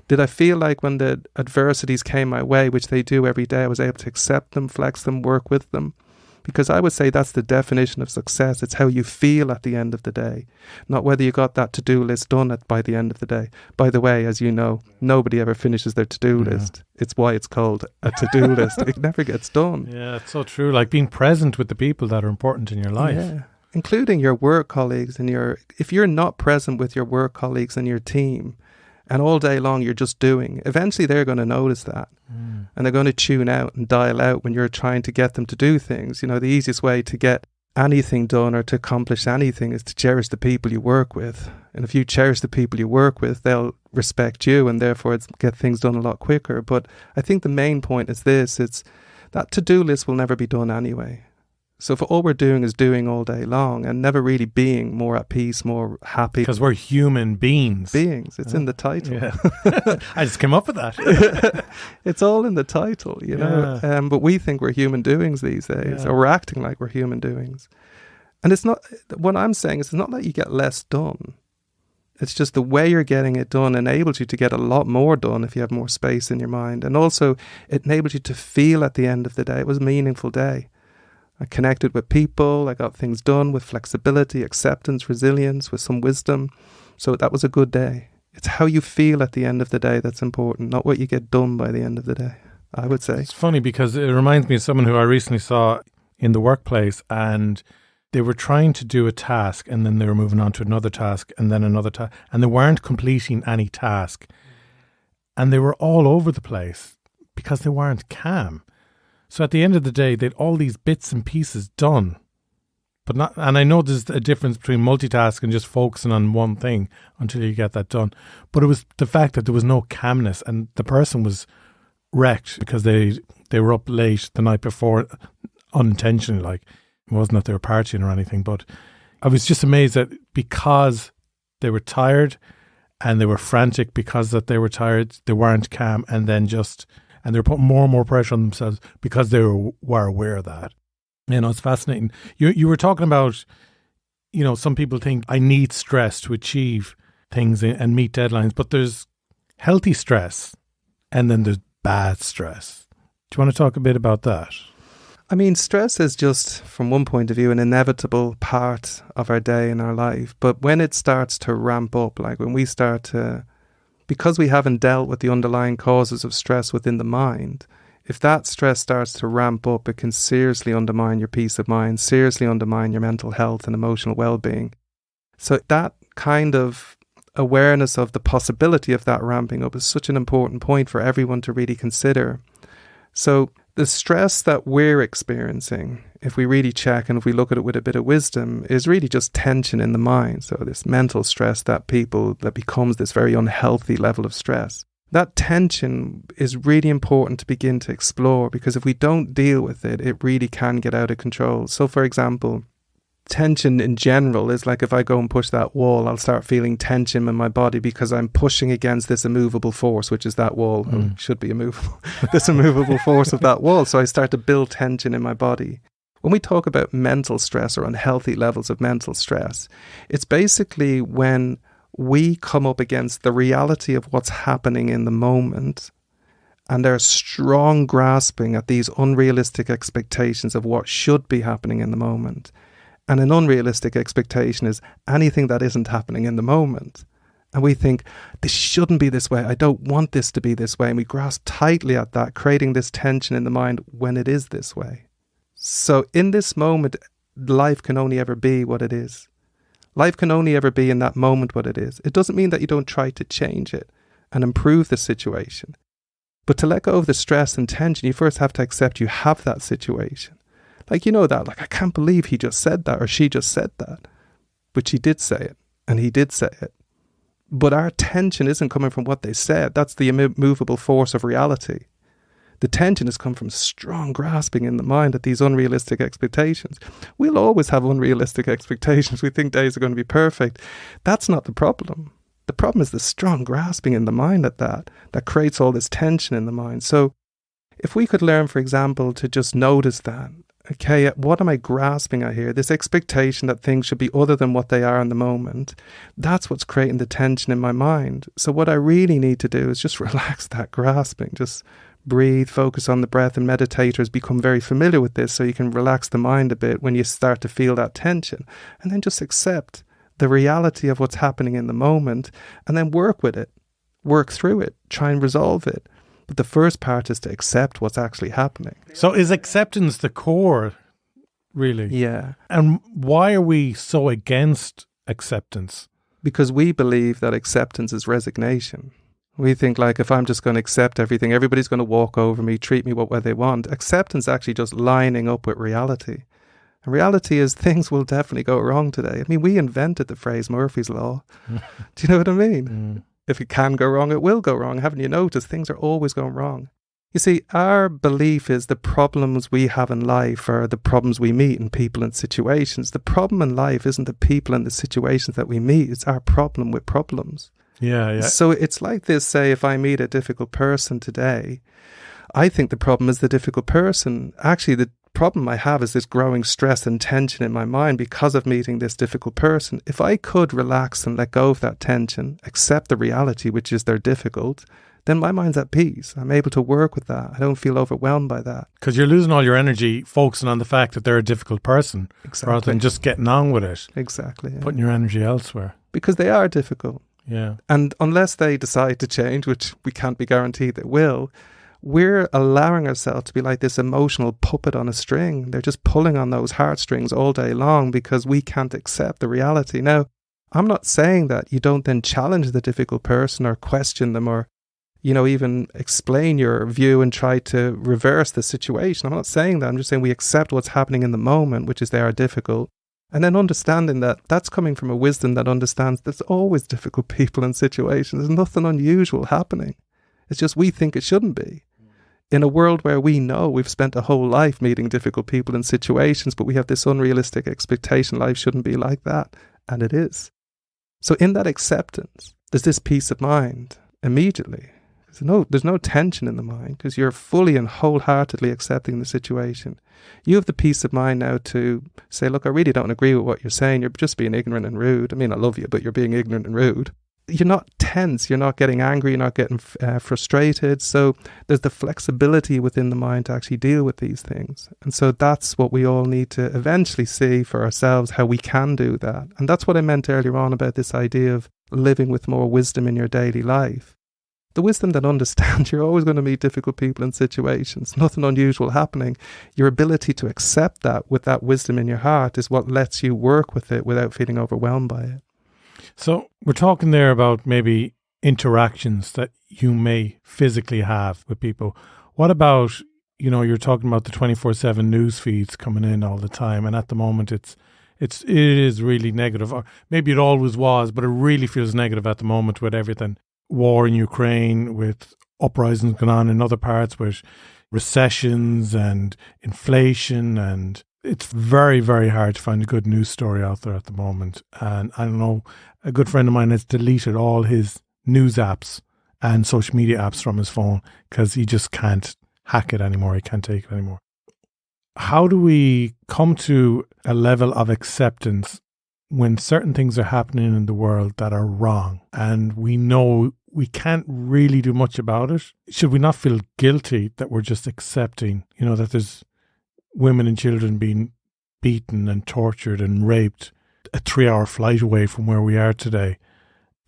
[SPEAKER 1] Did I feel like when the adversities came my way, which they do every day, I was able to accept them, flex them, work with them? Because I would say that's the definition of success. It's how you feel at the end of the day, not whether you got that to-do list done by the end of the day. By the way, as you know, nobody ever finishes their to-do list. It's why it's called a to-do list. It never gets done.
[SPEAKER 2] Yeah, it's so true. Like being present with the people that are important in your life.
[SPEAKER 1] Yeah. Including your work colleagues and if you're not present with your work colleagues and your team, and all day long you're just doing, eventually they're going to notice that. And they're going to tune out and dial out when you're trying to get them to do things. The easiest way to get anything done or to accomplish anything is to cherish the people you work with. And if you cherish the people you work with, they'll respect you, and therefore get things done a lot quicker. But I think the main point is this: it's that to-do list will never be done anyway. So if all we're doing is doing all day long and never really being more at peace, more happy.
[SPEAKER 2] Because we're human beings.
[SPEAKER 1] It's in the title.
[SPEAKER 2] Yeah. I just came up with that.
[SPEAKER 1] It's all in the title, you know. But we think we're human doings these days, or we're acting like we're human doings. And it's not, what I'm saying is it's not that you get less done. It's just the way you're getting it done enables you to get a lot more done if you have more space in your mind. And also it enables you to feel at the end of the day, it was a meaningful day. I connected with people, I got things done with flexibility, acceptance, resilience, with some wisdom. So that was a good day. It's how you feel at the end of the day that's important, not what you get done by the end of the day, I would say.
[SPEAKER 2] It's funny because it reminds me of someone who I recently saw in the workplace, and they were trying to do a task and then they were moving on to another task and then another task, and they weren't completing any task. And they were all over the place because they weren't calm. So at the end of the day, they'd all these bits and pieces done, but not. And I know there's a difference between multitasking and just focusing on one thing until you get that done. But it was the fact that there was no calmness, and the person was wrecked because they were up late the night before, unintentionally. Like, it wasn't that they were partying or anything, but I was just amazed that because they were tired and they were frantic because that they were tired, they weren't calm, and they were putting more and more pressure on themselves because they were aware of that. You know, it's fascinating. You were talking about, you know, some people think I need stress to achieve things and meet deadlines, but there's healthy stress and then there's bad stress. Do you want to talk a bit about that?
[SPEAKER 1] I mean, stress is just, from one point of view, an inevitable part of our day and our life. But when it starts to ramp up, like when we start to, because we haven't dealt with the underlying causes of stress within the mind, if that stress starts to ramp up, it can seriously undermine your peace of mind, seriously undermine your mental health and emotional well-being. So that kind of awareness of the possibility of that ramping up is such an important point for everyone to really consider. So the stress that we're experiencing, if we really check and if we look at it with a bit of wisdom, is really just tension in the mind. So this mental stress that becomes this very unhealthy level of stress. That tension is really important to begin to explore, because if we don't deal with it, it really can get out of control. So for example, tension in general is like if I go and push that wall, I'll start feeling tension in my body because I'm pushing against this immovable force, which is that wall. Should be immovable. This immovable force of that wall. So I start to build tension in my body. When we talk about mental stress or unhealthy levels of mental stress, it's basically when we come up against the reality of what's happening in the moment, and there's strong grasping at these unrealistic expectations of what should be happening in the moment. And an unrealistic expectation is anything that isn't happening in the moment. And we think, this shouldn't be this way. I don't want this to be this way. And we grasp tightly at that, creating this tension in the mind when it is this way. So in this moment, life can only ever be what it is. Life can only ever be in that moment what it is. It doesn't mean that you don't try to change it and improve the situation. But to let go of the stress and tension, you first have to accept you have that situation. Like, you know that, like, I can't believe he just said that or she just said that. But she did say it and he did say it. But our tension isn't coming from what they said. That's the immovable force of reality. The tension has come from strong grasping in the mind at these unrealistic expectations. We'll always have unrealistic expectations. We think days are going to be perfect. That's not the problem. The problem is the strong grasping in the mind at that creates all this tension in the mind. So if we could learn, for example, to just notice that, okay, what am I grasping at here? This expectation that things should be other than what they are in the moment. That's what's creating the tension in my mind. So what I really need to do is just relax that grasping. Just breathe, focus on the breath, and meditators become very familiar with this, so you can relax the mind a bit when you start to feel that tension. And then just accept the reality of what's happening in the moment, and then work with it, work through it, try and resolve it. But the first part is to accept what's actually happening.
[SPEAKER 2] So is acceptance the core, really?
[SPEAKER 1] Yeah.
[SPEAKER 2] And why are we so against acceptance?
[SPEAKER 1] Because we believe that acceptance is resignation. We think, like, if I'm just going to accept everything, everybody's going to walk over me, treat me what way they want. Acceptance actually just lining up with reality. And reality is things will definitely go wrong today. I mean, we invented the phrase Murphy's Law. Do you know what I mean? If it can go wrong, it will go wrong. Haven't you noticed? Things are always going wrong. You see, our belief is the problems we have in life are the problems we meet in people and situations. The problem in life isn't the people and the situations that we meet. It's our problem with problems.
[SPEAKER 2] Yeah.
[SPEAKER 1] So it's like this, say, if I meet a difficult person today, I think the problem is the difficult person. Actually, the problem I have is this growing stress and tension in my mind because of meeting this difficult person. If I could relax and let go of that tension, accept the reality, which is they're difficult, then my mind's at peace. I'm able to work with that. I don't feel overwhelmed by that.
[SPEAKER 2] Because you're losing all your energy focusing on the fact that they're a difficult person,
[SPEAKER 1] Exactly.
[SPEAKER 2] rather than just getting on with it.
[SPEAKER 1] Exactly. Yeah.
[SPEAKER 2] Putting your energy elsewhere.
[SPEAKER 1] Because they are difficult.
[SPEAKER 2] Yeah.
[SPEAKER 1] And unless they decide to change, which we can't be guaranteed they will, we're allowing ourselves to be like this emotional puppet on a string. They're just pulling on those heartstrings all day long because we can't accept the reality. Now, I'm not saying that you don't then challenge the difficult person or question them or, even explain your view and try to reverse the situation. I'm not saying that. I'm just saying we accept what's happening in the moment, which is they are difficult. And then understanding that that's coming from a wisdom that understands there's always difficult people and situations. There's nothing unusual happening. It's just we think it shouldn't be. In a world where we know we've spent a whole life meeting difficult people and situations, but we have this unrealistic expectation life shouldn't be like that. And it is. So in that acceptance, there's this peace of mind immediately. There's no tension in the mind because you're fully and wholeheartedly accepting the situation. You have the peace of mind now to say, look, I really don't agree with what you're saying. You're just being ignorant and rude. I mean, I love you, but you're being ignorant and rude. You're not tense. You're not getting angry. You're not getting frustrated. So there's the flexibility within the mind to actually deal with these things. And so that's what we all need to eventually see for ourselves, how we can do that. And that's what I meant earlier on about this idea of living with more wisdom in your daily life. The wisdom that understands you're always going to meet difficult people and situations, nothing unusual happening. Your ability to accept that with that wisdom in your heart is what lets you work with it without feeling overwhelmed by it.
[SPEAKER 2] So we're talking there about maybe interactions that you may physically have with people. What about, you're talking about the 24/7 news feeds coming in all the time, and at the moment it is really negative, or maybe it always was, but it really feels negative at the moment with everything. War in Ukraine, with uprisings going on in other parts, with recessions and inflation, and it's very, very hard to find a good news story out there at the moment. And I don't know, a good friend of mine has deleted all his news apps and social media apps from his phone because he just can't hack it anymore. He can't take it anymore. How do we come to a level of acceptance when certain things are happening in the world that are wrong and we know we can't really do much about it? Should we not feel guilty that we're just accepting, that there's women and children being beaten and tortured and raped a 3-hour flight away from where we are today,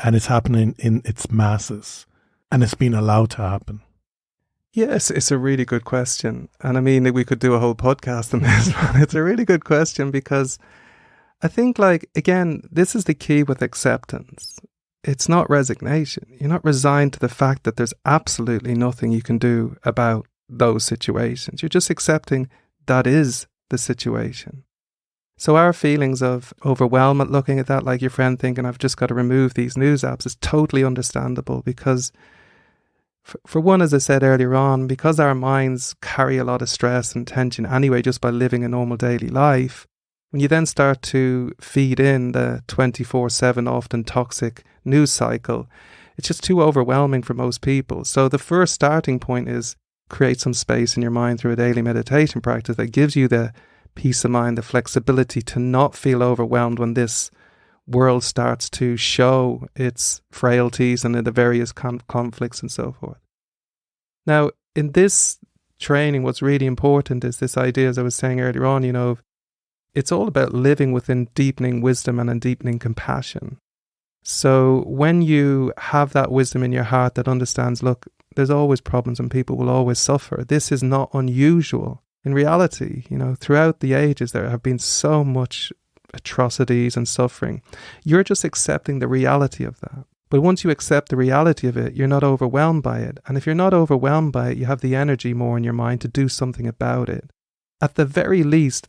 [SPEAKER 2] and it's happening in its masses, and it's being allowed to happen?
[SPEAKER 1] Yes, it's a really good question. And I mean, we could do a whole podcast on this one. It's a really good question because I think, again, this is the key with acceptance. It's not resignation. You're not resigned to the fact that there's absolutely nothing you can do about those situations. You're just accepting that is the situation. So our feelings of overwhelm at looking at that, like your friend thinking, I've just got to remove these news apps, is totally understandable because, for one, as I said earlier on, because our minds carry a lot of stress and tension anyway, just by living a normal daily life, when you then start to feed in the 24/7 often toxic news cycle, it's just too overwhelming for most people. So the first starting point is create some space in your mind through a daily meditation practice that gives you the peace of mind, the flexibility to not feel overwhelmed when this world starts to show its frailties and the various conflicts and so forth. Now, in this training, what's really important is this idea, as I was saying earlier on, it's all about living within deepening wisdom and in deepening compassion. So when you have that wisdom in your heart that understands, look, there's always problems and people will always suffer. This is not unusual. In reality, throughout the ages, there have been so much atrocities and suffering. You're just accepting the reality of that. But once you accept the reality of it, you're not overwhelmed by it. And if you're not overwhelmed by it, you have the energy more in your mind to do something about it. At the very least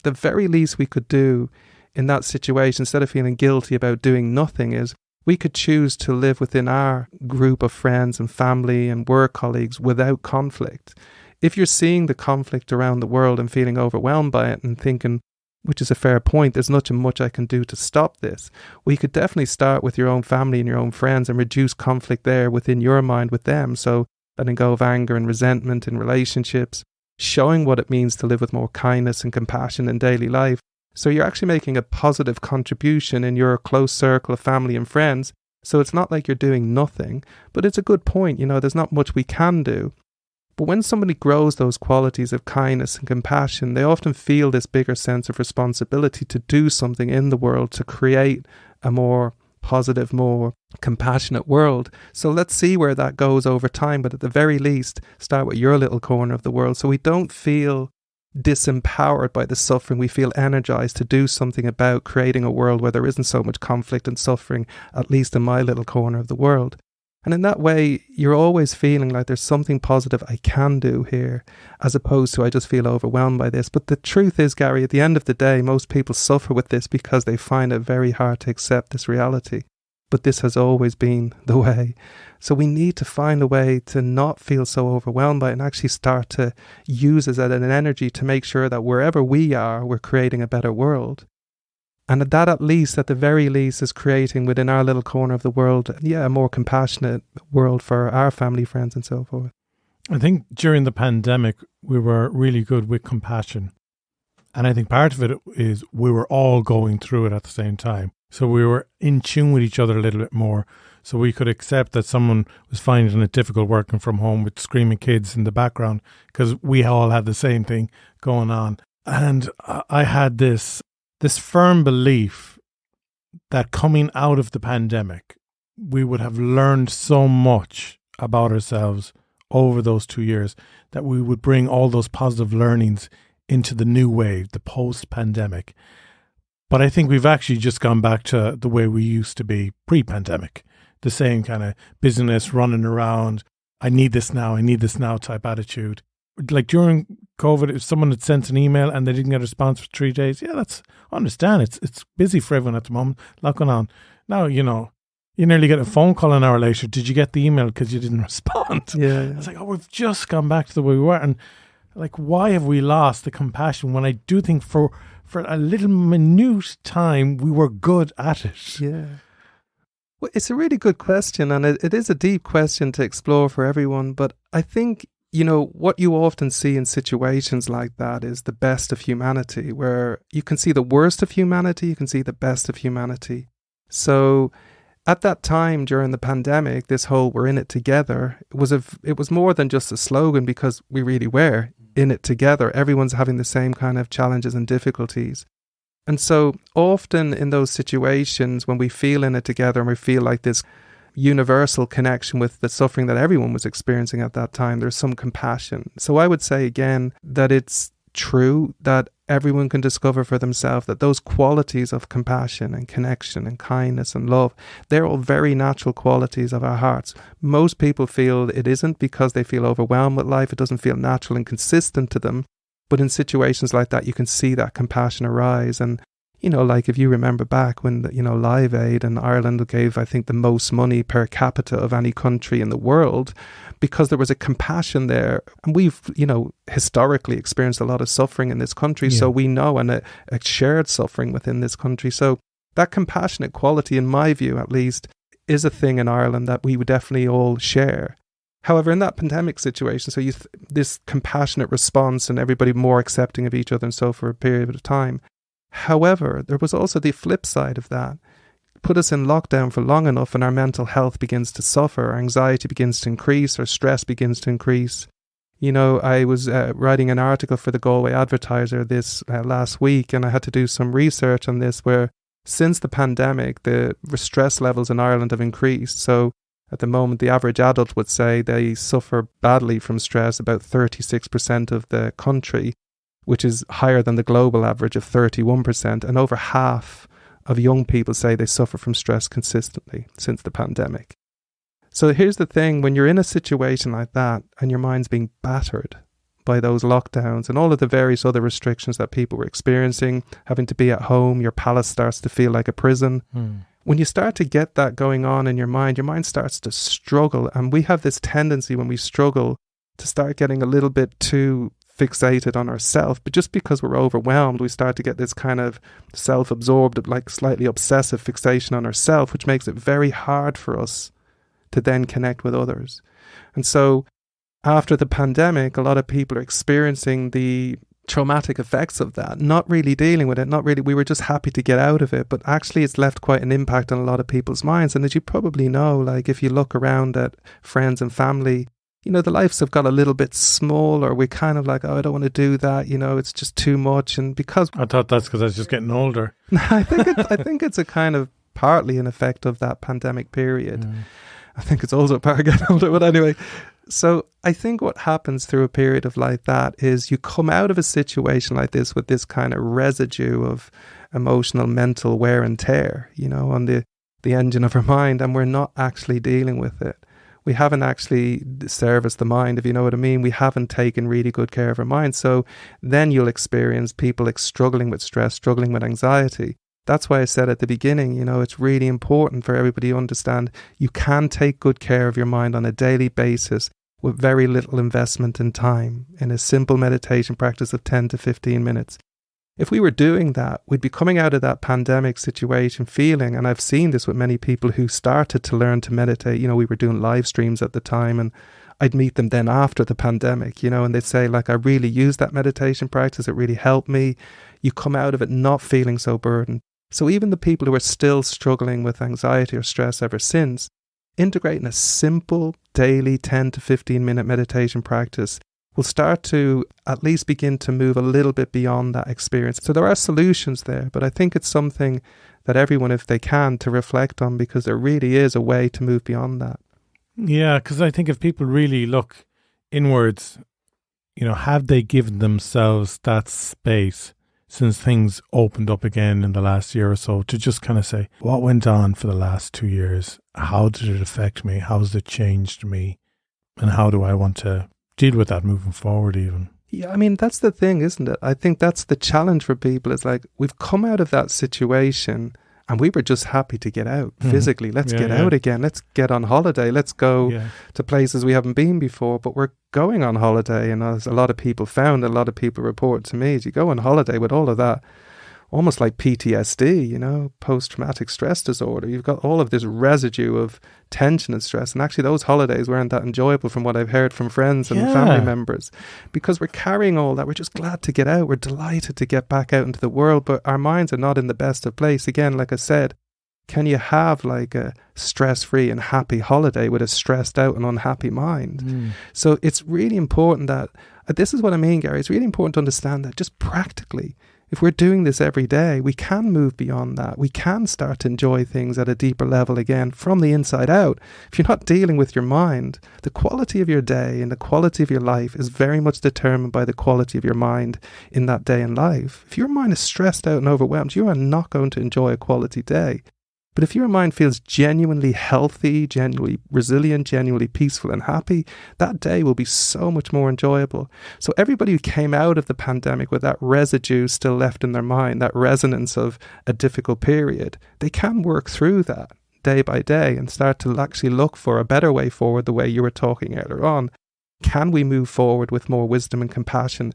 [SPEAKER 1] we could do in that situation, instead of feeling guilty about doing nothing, is We could choose to live within our group of friends and family and work colleagues without conflict. If you're seeing the conflict around the world and feeling overwhelmed by it and thinking, which is a fair point, there's not much I can do to stop this, we could definitely start with your own family and your own friends and reduce conflict there within your mind with them. So letting go of anger and resentment in relationships, showing what it means to live with more kindness and compassion in daily life. So you're actually making a positive contribution in your close circle of family and friends. So it's not like you're doing nothing, but it's a good point. There's not much we can do. But when somebody grows those qualities of kindness and compassion, they often feel this bigger sense of responsibility to do something in the world to create a more positive, more compassionate world. So let's see where that goes over time. But at the very least, start with your little corner of the world so we don't feel disempowered by the suffering. We feel energized to do something about creating a world where there isn't so much conflict and suffering, at least in my little corner of the world. And in that way, you're always feeling like there's something positive I can do here, as opposed to I just feel overwhelmed by this. But the truth is, Garry, at the end of the day, most people suffer with this because they find it very hard to accept this reality. But this has always been the way. So we need to find a way to not feel so overwhelmed by it and actually start to use it as an energy to make sure that wherever we are, we're creating a better world. And that, at least, at the very least, is creating within our little corner of the world, a more compassionate world for our family, friends, and so forth.
[SPEAKER 2] I think during the pandemic, we were really good with compassion. And I think part of it is we were all going through it at the same time. So we were in tune with each other a little bit more. So we could accept that someone was finding it difficult working from home with screaming kids in the background because we all had the same thing going on. And I had this firm belief that coming out of the pandemic, we would have learned so much about ourselves over those 2 years that we would bring all those positive learnings into the new wave, the post-pandemic. But I think we've actually just gone back to the way we used to be pre-pandemic, the same kind of busyness, running around, I need this now type attitude. Like during COVID, if someone had sent an email and they didn't get a response for 3 days, I understand. It's busy for everyone at the moment, a lot going on. Now, you nearly get a phone call an hour later. Did you get the email because you didn't respond?
[SPEAKER 1] Yeah.
[SPEAKER 2] It's like, we've just gone back to the way we were. And like, why have we lost the compassion when I do think for a little minute time, we were good at it?
[SPEAKER 1] Yeah. Well, it's a really good question, and it is a deep question to explore for everyone. But I think, what you often see in situations like that is the best of humanity, where you can see the worst of humanity, you can see the best of humanity. So at that time during the pandemic, this whole "we're in it together" it was more than just a slogan, because we really were in it together. Everyone's having the same kind of challenges and difficulties. And so often in those situations when we feel in it together and we feel like this universal connection with the suffering that everyone was experiencing at that time, there's some compassion. So I would say again that it's true that everyone can discover for themselves that those qualities of compassion and connection and kindness and love, they're all very natural qualities of our hearts. Most people feel it isn't because they feel overwhelmed with life. It doesn't feel natural and consistent to them. But in situations like that, you can see that compassion arise. And like if you remember back when, Live Aid in Ireland gave, I think, the most money per capita of any country in the world, because there was a compassion there. And we've, historically experienced a lot of suffering in this country. Yeah. So we know, and a shared suffering within this country. So that compassionate quality, in my view, at least, is a thing in Ireland that we would definitely all share. However, in that pandemic situation, so this compassionate response and everybody more accepting of each other and so for a period of time. However, there was also the flip side of that. Put us in lockdown for long enough and our mental health begins to suffer, our anxiety begins to increase, our stress begins to increase. I was writing an article for the Galway Advertiser this last week, and I had to do some research on this, where since the pandemic, the stress levels in Ireland have increased. So at the moment, the average adult would say they suffer badly from stress, about 36% of the country, which is higher than the global average of 31%. And over half of young people say they suffer from stress consistently since the pandemic. So here's the thing, when you're in a situation like that and your mind's being battered by those lockdowns and all of the various other restrictions that people were experiencing, having to be at home, your palace starts to feel like a prison. When you start to get that going on in your mind starts to struggle. And we have this tendency when we struggle to start getting a little bit too fixated on ourselves. But just because we're overwhelmed, we start to get this kind of self-absorbed, like slightly obsessive fixation on ourselves, which makes it very hard for us to then connect with others. And so after the pandemic, a lot of people are experiencing the traumatic effects of that, not really dealing with it, we were just happy to get out of it, but actually it's left quite an impact on a lot of people's minds. And as you probably know, like if you look around at friends and family, you know, the lives have got a little bit small, or we kind of like, oh, I don't want to do that, you know, it's just too much. And because
[SPEAKER 2] I thought that's because I was just getting older.
[SPEAKER 1] I think it's a kind of partly an effect of that pandemic period. I think it's also part of getting older, but anyway. So I think what happens through a period of like that is you come out of a situation like this with this kind of residue of emotional, mental wear and tear, you know, on the engine of our mind, and we're not actually dealing with it. We haven't actually serviced the mind, if you know what I mean. We haven't taken really good care of our mind. So then you'll experience people struggling with stress, struggling with anxiety. That's why I said at the beginning, you know, it's really important for everybody to understand you can take good care of your mind on a daily basis with very little investment in time in a simple meditation practice of 10 to 15 minutes. If we were doing that, we'd be coming out of that pandemic situation feeling, and I've seen this with many people who started to learn to meditate. You know, we were doing live streams at the time, and I'd meet them then after the pandemic, you know, and they'd say, like, I really used that meditation practice. It really helped me. You come out of it not feeling so burdened. So even the people who are still struggling with anxiety or stress ever since, integrating a simple daily 10 to 15 minute meditation practice will start to at least begin to move a little bit beyond that experience. So there are solutions there, but I think it's something that everyone, if they can, to reflect on, because there really is a way to move beyond that.
[SPEAKER 2] Yeah, because I think if people really look inwards, you know, have they given themselves that space since things opened up again in the last year or so to just kind of say, what went on for the last 2 years? How did it affect me? How has it changed me? And how do I want to deal with that moving forward even?
[SPEAKER 1] Yeah, I mean, that's the thing, isn't it? I think that's the challenge for people. It's like, we've come out of that situation and we were just happy to get out physically. Let's get out again. Let's get on holiday. Let's go to places we haven't been before. But we're going on holiday. And as a lot of people found, a lot of people report to me, as you go on holiday with all of that, almost like PTSD, you know, post-traumatic stress disorder. You've got all of this residue of tension and stress. And actually those holidays weren't that enjoyable from what I've heard from friends and family members, because we're carrying all that. We're just glad to get out. We're delighted to get back out into the world, but our minds are not in the best of place. Again, like I said, can you have like a stress-free and happy holiday with a stressed out and unhappy mind? So it's really important that, this is what I mean, Garry, it's really important to understand that just practically, if we're doing this every day, we can move beyond that. We can start to enjoy things at a deeper level again from the inside out. If you're not dealing with your mind, the quality of your day and the quality of your life is very much determined by the quality of your mind in that day in life. If your mind is stressed out and overwhelmed, you are not going to enjoy a quality day. But if your mind feels genuinely healthy, genuinely resilient, genuinely peaceful and happy, that day will be so much more enjoyable. So everybody who came out of the pandemic with that residue still left in their mind, that resonance of a difficult period, they can work through that day by day and start to actually look for a better way forward, the way you were talking earlier on. Can we move forward with more wisdom and compassion?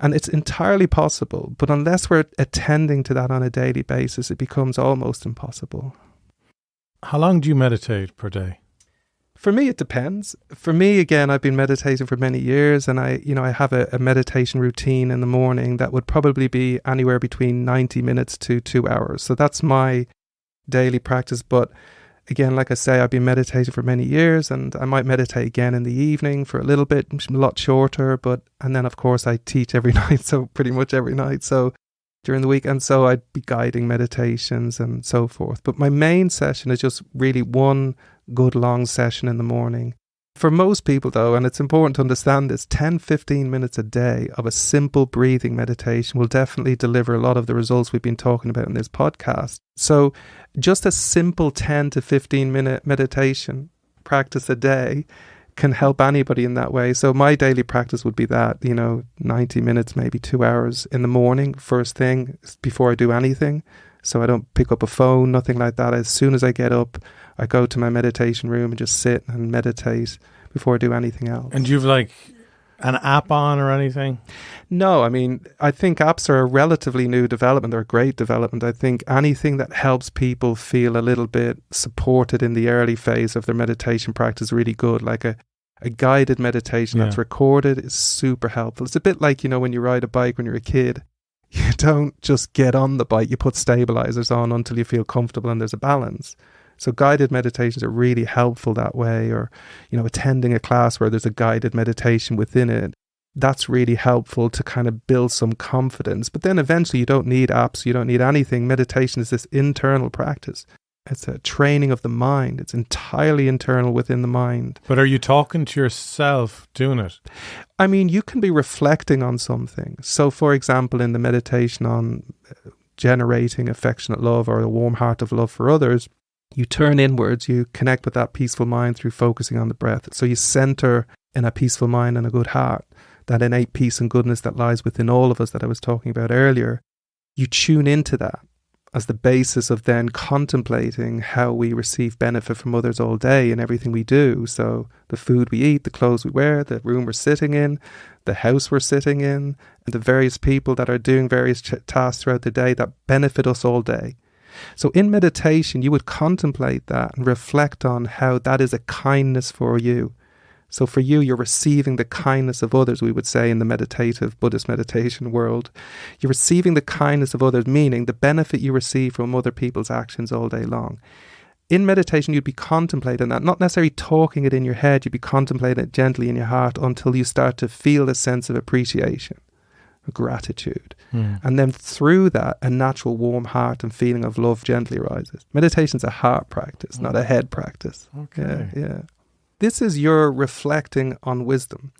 [SPEAKER 1] And it's entirely possible, but unless we're attending to that on a daily basis, it becomes almost impossible.
[SPEAKER 2] How long do you meditate per day?
[SPEAKER 1] For me, it depends. For me, again, I've been meditating for many years, and I have a meditation routine in the morning that would probably be anywhere between 90 minutes to 2 hours. So that's my daily practice. But again, like I say, I've been meditating for many years, and I might meditate again in the evening for a little bit, a lot shorter. And then, of course, I teach every night, so pretty much every night. So during the week, and so I'd be guiding meditations and so forth. But my main session is just really one good long session in the morning. For most people, though, and it's important to understand this, 10-15 minutes a day of a simple breathing meditation will definitely deliver a lot of the results we've been talking about in this podcast. So just a simple 10 to 15 minute meditation practice a day can help anybody in that way. So my daily practice would be that, 90 minutes, maybe 2 hours in the morning, first thing, before I do anything. So I don't pick up a phone, nothing like that. As soon as I get up, I go to my meditation room and just sit and meditate before I do anything else.
[SPEAKER 2] And you've like an app on or anything?
[SPEAKER 1] No, I mean, I think apps are a relatively new development. They're a great development. I think anything that helps people feel a little bit supported in the early phase of their meditation practice is really good. Like a guided meditation that's recorded is super helpful. It's a bit like, when you ride a bike when you're a kid. You don't just get on the bike, you put stabilizers on until you feel comfortable and there's a balance. So guided meditations are really helpful that way, or, attending a class where there's a guided meditation within it. That's really helpful to kind of build some confidence. But then eventually you don't need apps, you don't need anything. Meditation is this internal practice. It's a training of the mind. It's entirely internal within the mind.
[SPEAKER 2] But are you talking to yourself doing it?
[SPEAKER 1] I mean, you can be reflecting on something. So, for example, in the meditation on generating affectionate love or a warm heart of love for others, you turn inwards, you connect with that peaceful mind through focusing on the breath. So you center in a peaceful mind and a good heart, that innate peace and goodness that lies within all of us that I was talking about earlier. You tune into that as the basis of then contemplating how we receive benefit from others all day in everything we do. So the food we eat, the clothes we wear, the room we're sitting in, the house we're sitting in, and the various people that are doing various tasks throughout the day that benefit us all day. So in meditation, you would contemplate that and reflect on how that is a kindness for you. So for you, you're receiving the kindness of others, we would say in the meditative Buddhist meditation world. You're receiving the kindness of others, meaning the benefit you receive from other people's actions all day long. In meditation, you'd be contemplating that, not necessarily talking it in your head, you'd be contemplating it gently in your heart until you start to feel a sense of appreciation, gratitude. And then through that, a natural warm heart and feeling of love gently arises. Meditation's a heart practice, not a head practice.
[SPEAKER 2] Okay.
[SPEAKER 1] Yeah. This is your reflecting on wisdom.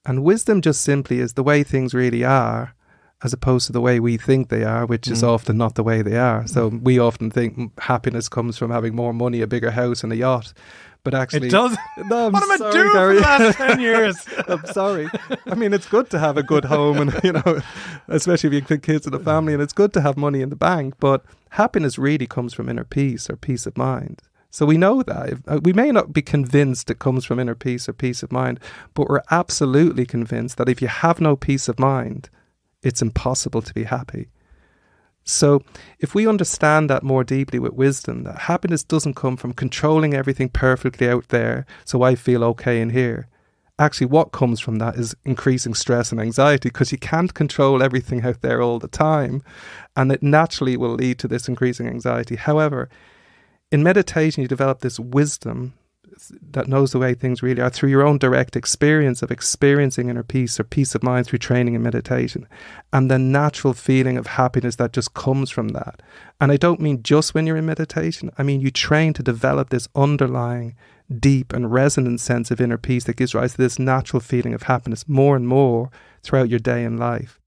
[SPEAKER 1] And wisdom just simply is the way things really are, as opposed to the way we think they are, which is often not the way they are. So we often think happiness comes from having more money, a bigger house and a yacht. But actually...
[SPEAKER 2] It does?
[SPEAKER 1] No,
[SPEAKER 2] what am I doing for the last 10 years?
[SPEAKER 1] I'm sorry. I mean, it's good to have a good home and, especially if you have kids in a family, and it's good to have money in the bank. But happiness really comes from inner peace or peace of mind. So we know that. We may not be convinced it comes from inner peace or peace of mind, but we're absolutely convinced that if you have no peace of mind, it's impossible to be happy. So if we understand that more deeply with wisdom, that happiness doesn't come from controlling everything perfectly out there so I feel okay in here. Actually, what comes from that is increasing stress and anxiety, because you can't control everything out there all the time, and it naturally will lead to this increasing anxiety. However, in meditation, you develop this wisdom that knows the way things really are through your own direct experience of experiencing inner peace or peace of mind through training in meditation, and the natural feeling of happiness that just comes from that. And I don't mean just when you're in meditation. I mean, you train to develop this underlying deep and resonant sense of inner peace that gives rise to this natural feeling of happiness more and more throughout your day and life.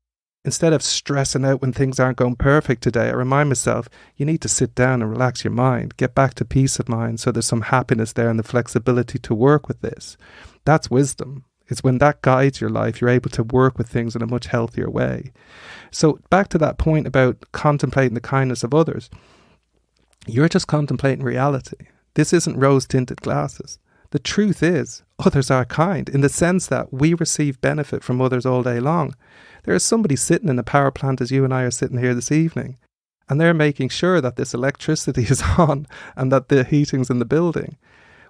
[SPEAKER 1] Instead of stressing out when things aren't going perfect today, I remind myself, you need to sit down and relax your mind, get back to peace of mind so there's some happiness there and the flexibility to work with this. That's wisdom. It's when that guides your life, you're able to work with things in a much healthier way. So back to that point about contemplating the kindness of others, you're just contemplating reality. This isn't rose-tinted glasses. The truth is, others are kind in the sense that we receive benefit from others all day long. There is somebody sitting in a power plant as you and I are sitting here this evening, and they're making sure that this electricity is on and that the heating's in the building.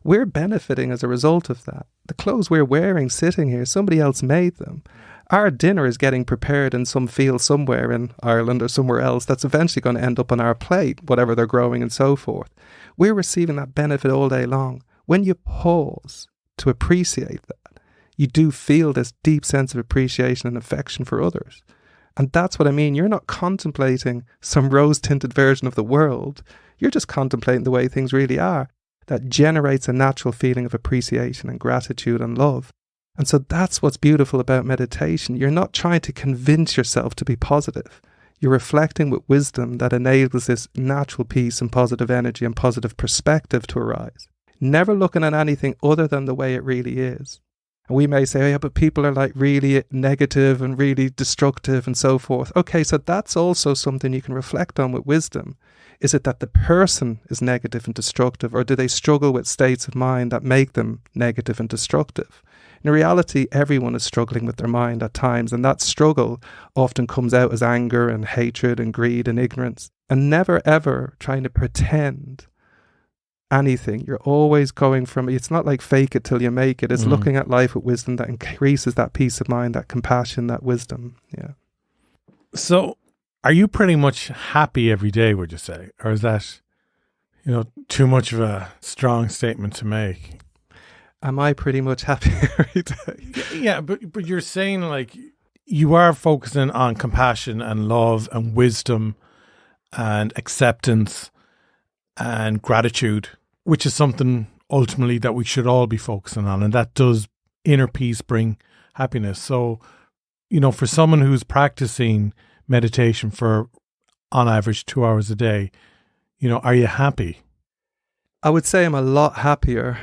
[SPEAKER 1] We're benefiting as a result of that. The clothes we're wearing sitting here, somebody else made them. Our dinner is getting prepared in some field somewhere in Ireland or somewhere else that's eventually going to end up on our plate, whatever they're growing and so forth. We're receiving that benefit all day long. When you pause to appreciate that, you do feel this deep sense of appreciation and affection for others. And that's what I mean. You're not contemplating some rose-tinted version of the world. You're just contemplating the way things really are. That generates a natural feeling of appreciation and gratitude and love. And so that's what's beautiful about meditation. You're not trying to convince yourself to be positive. You're reflecting with wisdom that enables this natural peace and positive energy and positive perspective to arise. Never looking at anything other than the way it really is. And we may say, oh, yeah, but people are like really negative and really destructive and so forth. Okay, so that's also something you can reflect on with wisdom. Is it that the person is negative and destructive, or do they struggle with states of mind that make them negative and destructive? In reality, everyone is struggling with their mind at times, and that struggle often comes out as anger and hatred and greed and ignorance. And never ever trying to pretend anything. You're always going from, it's not like fake it till you make it. It's looking at life with wisdom that increases that peace of mind, that compassion, that wisdom. Yeah.
[SPEAKER 2] So are you pretty much happy every day, would you say? Or is that, too much of a strong statement to make?
[SPEAKER 1] Am I pretty much happy every day?
[SPEAKER 2] Yeah, but you're saying like you are focusing on compassion and love and wisdom and acceptance and gratitude, which is something ultimately that we should all be focusing on. And that does inner peace bring happiness. So, for someone who's practicing meditation for on average 2 hours a day, are you happy?
[SPEAKER 1] I would say I'm a lot happier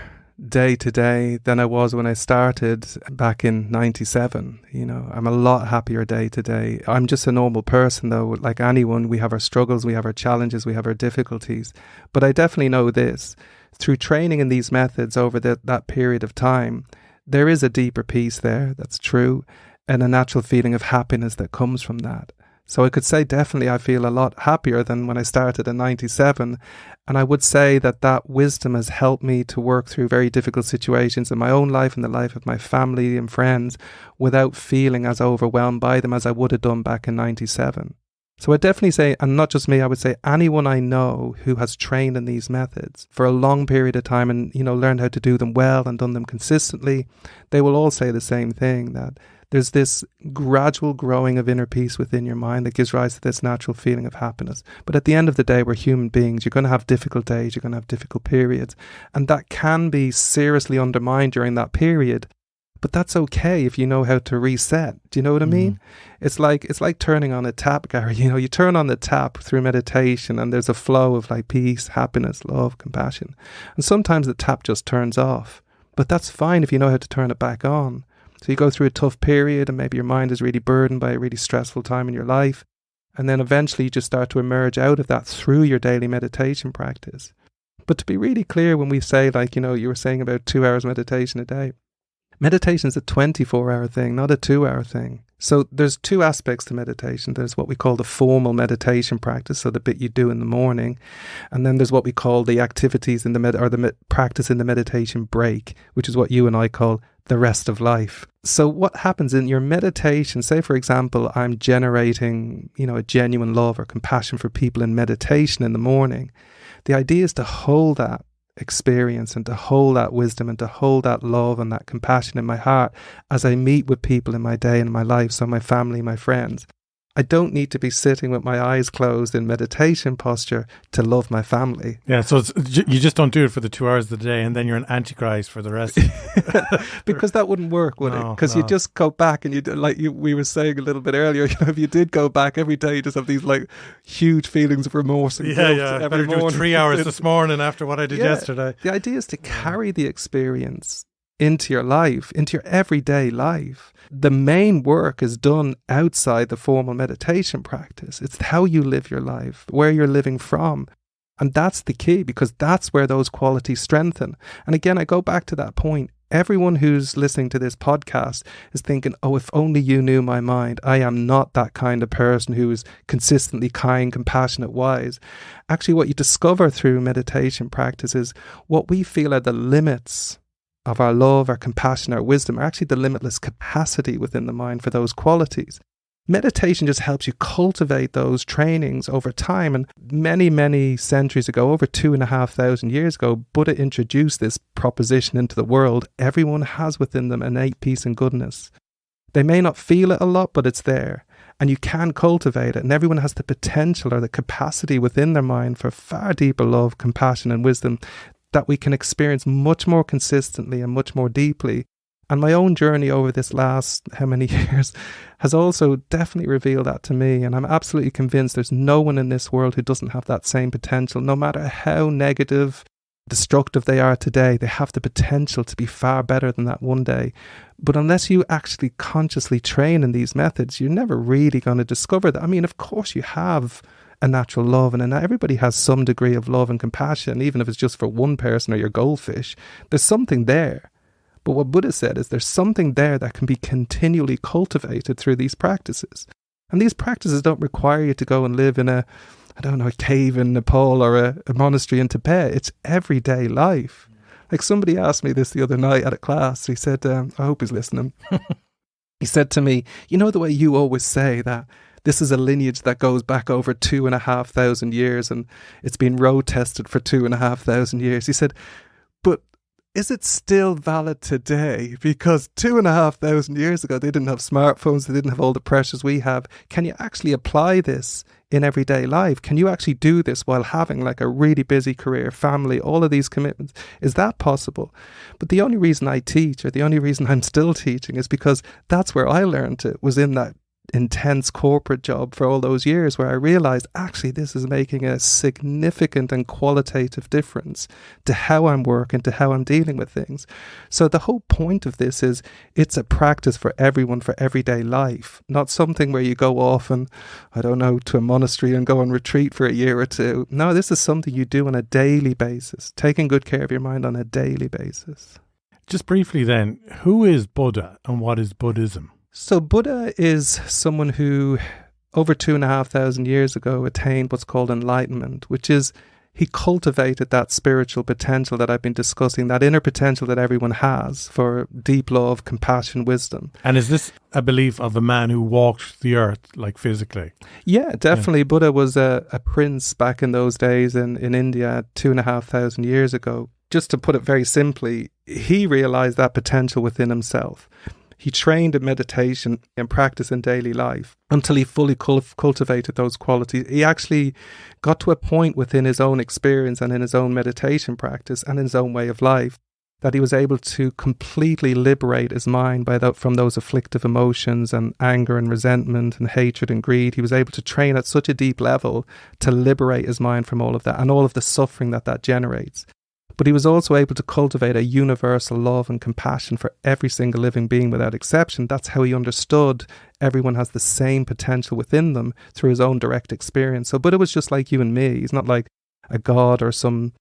[SPEAKER 1] day to day than I was when I started back in 97. I'm a lot happier day to day. I'm just a normal person though. Like anyone, we have our struggles, we have our challenges, we have our difficulties. But I definitely know this. Through training in these methods over that period of time, there is a deeper peace there, that's true, and a natural feeling of happiness that comes from that. So I could say definitely I feel a lot happier than when I started in 97. And I would say that wisdom has helped me to work through very difficult situations in my own life and the life of my family and friends without feeling as overwhelmed by them as I would have done back in 97. So I definitely say, and not just me, I would say anyone I know who has trained in these methods for a long period of time and, learned how to do them well and done them consistently, they will all say the same thing, that there's this gradual growing of inner peace within your mind that gives rise to this natural feeling of happiness. But at the end of the day, we're human beings. You're going to have difficult days. You're going to have difficult periods. And that can be seriously undermined during that period. But that's okay if you know how to reset. Do you know what I mean? It's like turning on a tap, Garry. You turn on the tap through meditation and there's a flow of like peace, happiness, love, compassion. And sometimes the tap just turns off. But that's fine if you know how to turn it back on. So you go through a tough period and maybe your mind is really burdened by a really stressful time in your life. And then eventually you just start to emerge out of that through your daily meditation practice. But to be really clear, when we say you were saying about 2 hours meditation a day, meditation is a 24-hour thing, not a 2-hour thing. So there's two aspects to meditation. There's what we call the formal meditation practice, so the bit you do in the morning. And then there's what we call the activities in the practice in the meditation break, which is what you and I call the rest of life. So what happens in your meditation, say for example, I'm generating, a genuine love or compassion for people in meditation in the morning. The idea is to hold that experience and to hold that wisdom and to hold that love and that compassion in my heart as I meet with people in my day and my life, so my family, my friends. I don't need to be sitting with my eyes closed in meditation posture to love my family.
[SPEAKER 2] Yeah, so you just don't do it for the 2 hours of the day and then you're an antichrist for the rest.
[SPEAKER 1] Because that wouldn't work, would it? Because you just go back and we were saying a little bit earlier, if you did go back every day, you just have these like huge feelings of remorse and guilt every morning. 3 hours this morning after what I did yesterday. The idea is to carry the experience into your life, into your everyday life. The main work is done outside the formal meditation practice. It's how you live your life, where you're living from. And that's the key, because that's where those qualities strengthen. And again, I go back to that point. Everyone who's listening to this podcast is thinking, oh, if only you knew my mind. I am not that kind of person who is consistently kind, compassionate, wise. Actually, what you discover through meditation practice is what we feel are the limits of our love, our compassion, our wisdom are actually the limitless capacity within the mind for those qualities. Meditation just helps you cultivate those trainings over time. And many, many centuries ago, over 2,500 years ago, Buddha introduced this proposition into the world. Everyone has within them innate peace and goodness. They may not feel it a lot, but it's there. And you can cultivate it. And everyone has the potential or the capacity within their mind for far deeper love, compassion and wisdom that we can experience much more consistently and much more deeply. And my own journey over this last how many years has also definitely revealed that to me. And I'm absolutely convinced there's no one in this world who doesn't have that same potential, no matter how negative destructive they are today, they have the potential to be far better than that one day. But unless you actually consciously train in these methods, you're never really going to discover that. I mean, of course you have a natural love, and everybody has some degree of love and compassion, even if it's just for one person or your goldfish. There's something there. But what Buddha said is there's something there that can be continually cultivated through these practices. And these practices don't require you to go and live in a cave in Nepal or a monastery in Tibet. It's everyday life. Like somebody asked me this the other night at a class. He said, I hope he's listening. He said to me, you know the way you always say that this is a lineage that goes back over 2,500 years and it's been road tested for 2,500 years. He said, but is it still valid today? Because 2,500 years ago, they didn't have smartphones. They didn't have all the pressures we have. Can you actually apply this in everyday life? Can you actually do this while having like a really busy career, family, all of these commitments? Is that possible? But the only reason I teach, or the only reason I'm still teaching, is because that's where I learned it, was in that intense corporate job for all those years, where I realized actually this is making a significant and qualitative difference to how I'm working, to how I'm dealing with things. So the whole point of this is it's a practice for everyone, for everyday life, not something where you go off and, I don't know, to a monastery and go on retreat for a year or two. No, this is something you do on a daily basis, taking good care of your mind on a daily basis.
[SPEAKER 2] Just briefly then, who is Buddha and what is Buddhism?
[SPEAKER 1] So Buddha is someone who, over 2,500 years ago, attained what's called enlightenment, which is he cultivated that spiritual potential that I've been discussing, that inner potential that everyone has for deep love, compassion, wisdom.
[SPEAKER 2] And is this a belief of a man who walked the earth, like physically?
[SPEAKER 1] Yeah, definitely. Yeah. Buddha was a prince back in those days in India 2,500 years ago. Just to put it very simply, he realized that potential within himself. He trained in meditation and practice in daily life until he fully cultivated those qualities. He actually got to a point within his own experience and in his own meditation practice and in his own way of life that he was able to completely liberate his mind from those afflictive emotions and anger and resentment and hatred and greed. He was able to train at such a deep level to liberate his mind from all of that and all of the suffering that generates. But he was also able to cultivate a universal love and compassion for every single living being without exception. That's how he understood everyone has the same potential within them through his own direct experience. So Buddha was just like you and me. He's not like a god or some,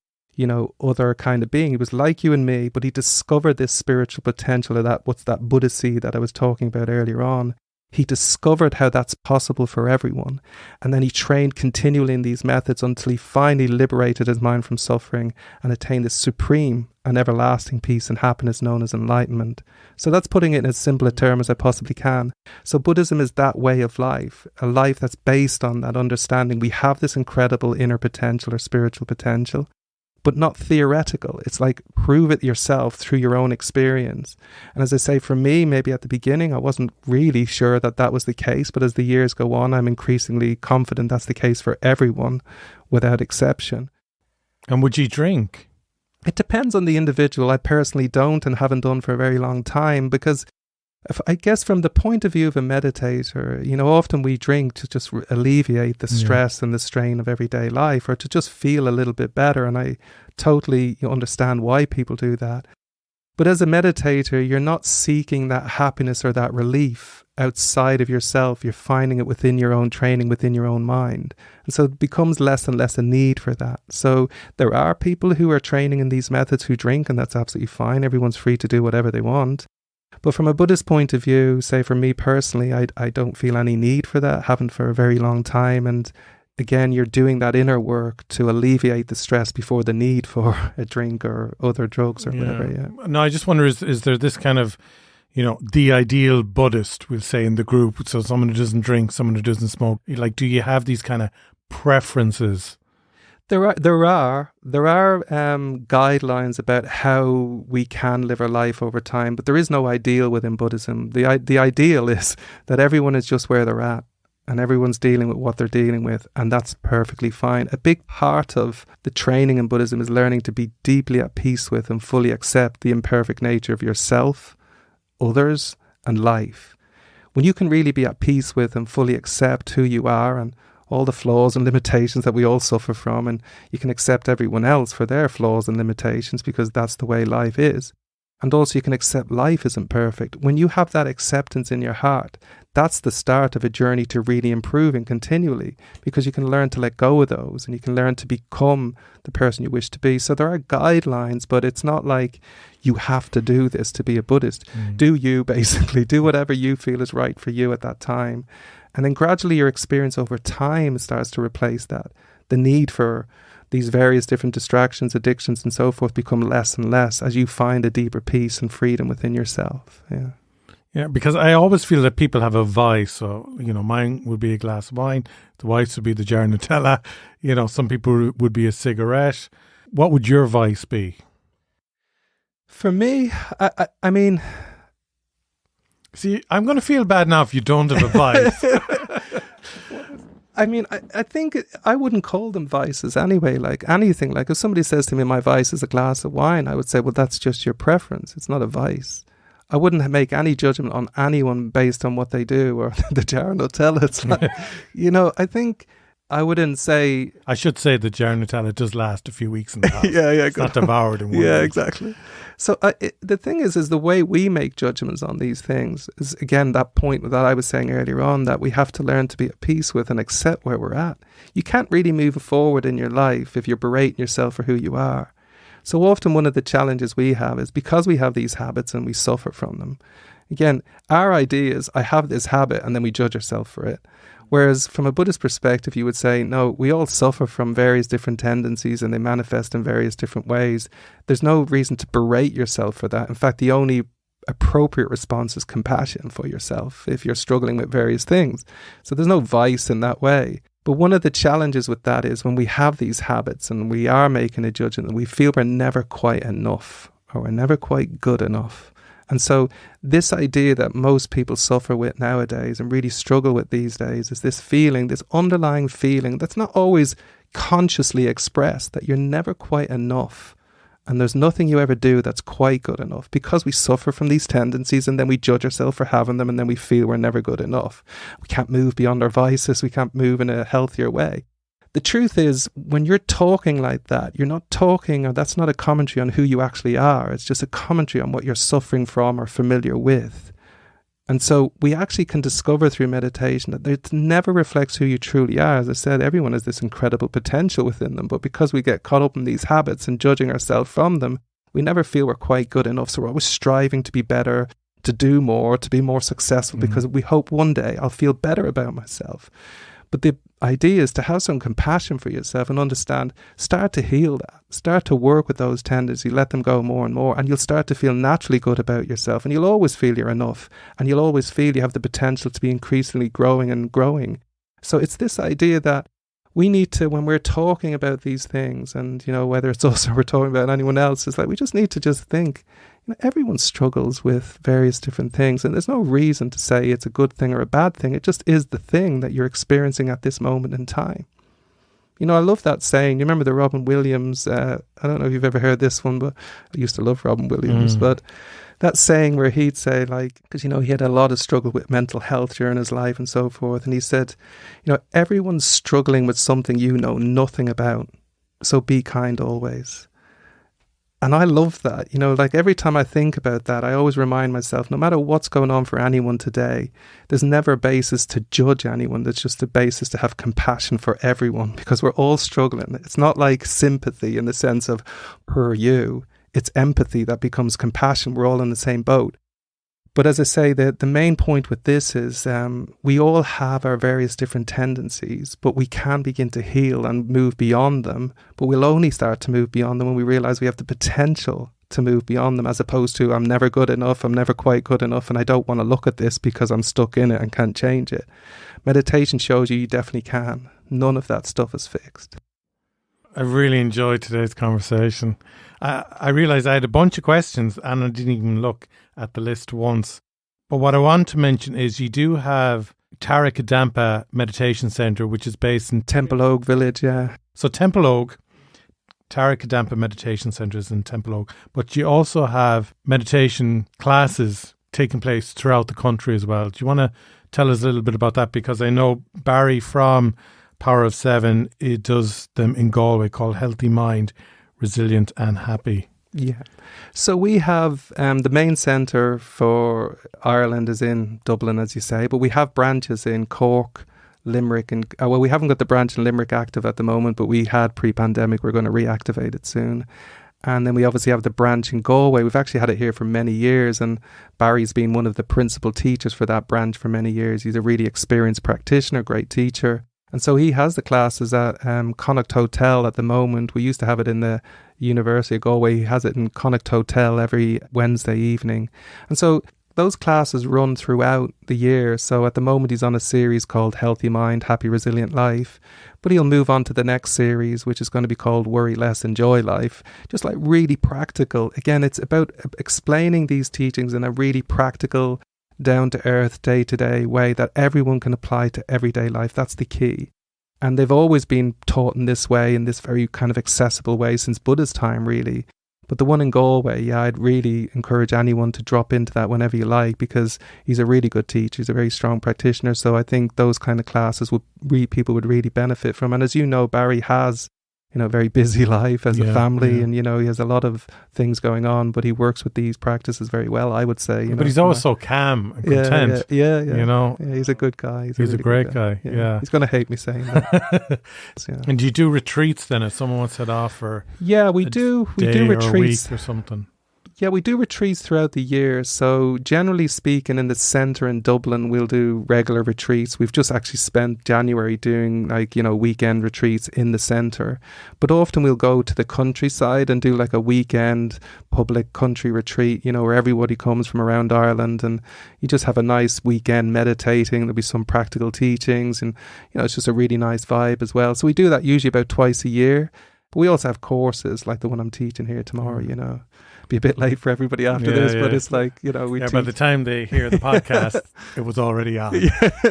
[SPEAKER 1] other kind of being. He was like you and me, but he discovered this spiritual potential of that Buddha seed that I was talking about earlier on. He discovered how that's possible for everyone. And then he trained continually in these methods until he finally liberated his mind from suffering and attained this supreme and everlasting peace and happiness known as enlightenment. So that's putting it in as simple a term as I possibly can. So Buddhism is that way of life, a life that's based on that understanding. We have this incredible inner potential or spiritual potential, but not theoretical. It's like prove it yourself through your own experience. And as I say, for me, maybe at the beginning, I wasn't really sure that was the case. But as the years go on, I'm increasingly confident that's the case for everyone without exception.
[SPEAKER 2] And would you drink?
[SPEAKER 1] It depends on the individual. I personally don't and haven't done for a very long time because I guess from the point of view of a meditator, often we drink to just alleviate the stress and the strain of everyday life or to just feel a little bit better. And I totally understand why people do that. But as a meditator, you're not seeking that happiness or that relief outside of yourself. You're finding it within your own training, within your own mind. And so it becomes less and less a need for that. So there are people who are training in these methods who drink, and that's absolutely fine. Everyone's free to do whatever they want. But from a Buddhist point of view, say for me personally, I don't feel any need for that, haven't for a very long time. And again, you're doing that inner work to alleviate the stress before the need for a drink or other drugs or whatever. Yeah.
[SPEAKER 2] No, I just wonder, is there this kind of, the ideal Buddhist, we'll say, in the group? So someone who doesn't drink, someone who doesn't smoke. Like, do you have these kind of preferences?
[SPEAKER 1] There are guidelines about how we can live our life over time, but there is no ideal within Buddhism. The ideal is that everyone is just where they're at and everyone's dealing with what they're dealing with, and that's perfectly fine. A big part of the training in Buddhism is learning to be deeply at peace with and fully accept the imperfect nature of yourself, others, and life. When you can really be at peace with and fully accept who you are and all the flaws and limitations that we all suffer from, and you can accept everyone else for their flaws and limitations because that's the way life is. And also you can accept life isn't perfect. When you have that acceptance in your heart, that's the start of a journey to really improving continually, because you can learn to let go of those and you can learn to become the person you wish to be. So there are guidelines, but it's not like you have to do this to be a Buddhist. Do you, basically. Do whatever you feel is right for you at that time. And then gradually your experience over time starts to replace that. The need for these various different distractions, addictions and so forth become less and less as you find a deeper peace and freedom within yourself. Yeah.
[SPEAKER 2] Yeah, because I always feel that people have a vice. So, mine would be a glass of wine. The wife's would be the jar of Nutella. Some people would be a cigarette. What would your vice be?
[SPEAKER 1] For me, I mean...
[SPEAKER 2] See, I'm going to feel bad now if you don't have a vice.
[SPEAKER 1] I mean, I think I wouldn't call them vices anyway, like anything. Like if somebody says to me, my vice is a glass of wine, I would say, well, that's just your preference. It's not a vice. I wouldn't make any judgment on anyone based on what they do or the jar of Nutella. It's like, I think I wouldn't say...
[SPEAKER 2] I should say the jar of Nutella does last a few weeks in the house.
[SPEAKER 1] Yeah.
[SPEAKER 2] It's not devoured in one
[SPEAKER 1] Yeah,
[SPEAKER 2] week.
[SPEAKER 1] Exactly. So the thing is the way we make judgments on these things is, again, that point that I was saying earlier on, that we have to learn to be at peace with and accept where we're at. You can't really move forward in your life if you're berating yourself for who you are. So often one of the challenges we have is because we have these habits and we suffer from them. Again, our idea is I have this habit and then we judge ourselves for it. Whereas from a Buddhist perspective, you would say, no, we all suffer from various different tendencies and they manifest in various different ways. There's no reason to berate yourself for that. In fact, the only appropriate response is compassion for yourself if you're struggling with various things. So there's no vice in that way. But one of the challenges with that is when we have these habits and we are making a judgment and we feel we're never quite enough or we're never quite good enough. And so this idea that most people suffer with nowadays and really struggle with these days is this feeling, this underlying feeling that's not always consciously expressed, that you're never quite enough. And there's nothing you ever do that's quite good enough because we suffer from these tendencies and then we judge ourselves for having them and then we feel we're never good enough. We can't move beyond our vices. We can't move in a healthier way. The truth is, when you're talking like that, you're not talking, or that's not a commentary on who you actually are. It's just a commentary on what you're suffering from or familiar with. And so we actually can discover through meditation that it never reflects who you truly are. As I said, everyone has this incredible potential within them, but because we get caught up in these habits and judging ourselves from them, we never feel we're quite good enough. So we're always striving to be better, to do more, to be more successful, because we hope one day I'll feel better about myself. But the idea is to have some compassion for yourself and understand, start to heal that, start to work with those tendencies, let them go more and more, and you'll start to feel naturally good about yourself, and you'll always feel you're enough, and you'll always feel you have the potential to be increasingly growing and growing. So it's this idea that we need to, when we're talking about these things, and whether it's us or we're talking about anyone else, it's like we just need to just think, everyone struggles with various different things, and there's no reason to say it's a good thing or a bad thing. It just is the thing that you're experiencing at this moment in time. I love that saying. You remember the Robin Williams, I don't know if you've ever heard this one, but I used to love Robin Williams, but that saying where he'd say, because he had a lot of struggle with mental health during his life and so forth, and he said, everyone's struggling with something you know nothing about, so be kind always. And I love that, every time I think about that, I always remind myself, no matter what's going on for anyone today, there's never a basis to judge anyone. There's just a basis to have compassion for everyone, because we're all struggling. It's not like sympathy in the sense of per you. It's empathy that becomes compassion. We're all in the same boat. But as I say, the main point with this is we all have our various different tendencies, but we can begin to heal and move beyond them. But we'll only start to move beyond them when we realize we have the potential to move beyond them, as opposed to I'm never good enough, I'm never quite good enough, and I don't want to look at this because I'm stuck in it and can't change it. Meditation shows you definitely can. None of that stuff is fixed.
[SPEAKER 2] I really enjoyed today's conversation. I realised I had a bunch of questions and I didn't even look at the list once. But what I want to mention is you do have Kadam Meditation Centre, which is based in
[SPEAKER 1] Temple Oak Village, yeah.
[SPEAKER 2] So Temple Oak, Kadam Meditation Centre is in Temple Oak. But you also have meditation classes taking place throughout the country as well. Do you want to tell us a little bit about that? Because I know Barry from Power of Seven. It does them in Galway, called Healthy Mind, Resilient and Happy.
[SPEAKER 1] Yeah. So we have the main centre for Ireland is in Dublin, as you say, but we have branches in Cork, Limerick, and we haven't got the branch in Limerick active at the moment, but we had pre-pandemic. We're going to reactivate it soon. And then we obviously have the branch in Galway. We've actually had it here for many years, and Barry's been one of the principal teachers for that branch for many years. He's a really experienced practitioner, great teacher. And so he has the classes at Connacht Hotel at the moment. We used to have it in the University of Galway. He has it in Connacht Hotel every Wednesday evening. And so those classes run throughout the year. So at the moment he's on a series called Healthy Mind, Happy Resilient Life. But he'll move on to the next series, which is going to be called Worry Less, Enjoy Life. Just like really practical. Again, it's about explaining these teachings in a really practical, down-to-earth, day-to-day way that everyone can apply to everyday life. That's the key. And they've always been taught in this way, in this very kind of accessible way since Buddha's time, really. But the one in Galway, yeah, I'd really encourage anyone to drop into that whenever you like, because he's a really good teacher. He's a very strong practitioner. So I think those kind of classes people would really benefit from. And as you know, Barry has, a very busy life as a family, and, he has a lot of things going on, but he works with these practices very well, I would say.
[SPEAKER 2] But he's always so calm and content.
[SPEAKER 1] Yeah. Yeah, he's a good guy.
[SPEAKER 2] He's a great guy. Yeah.
[SPEAKER 1] He's going to hate me saying that.
[SPEAKER 2] And do you do retreats then if someone wants to head off for
[SPEAKER 1] we do retreats.
[SPEAKER 2] Or a week or something?
[SPEAKER 1] Yeah, we do retreats throughout the year. So generally speaking, in the centre in Dublin, we'll do regular retreats. We've just actually spent January doing weekend retreats in the centre. But often we'll go to the countryside and do like a weekend public country retreat, where everybody comes from around Ireland, and you just have a nice weekend meditating. There'll be some practical teachings, and it's just a really nice vibe as well. So we do that usually about twice a year. But we also have courses like the one I'm teaching here tomorrow, Be a bit late for everybody after this, but it's like,
[SPEAKER 2] by the time they hear the podcast, it was already on.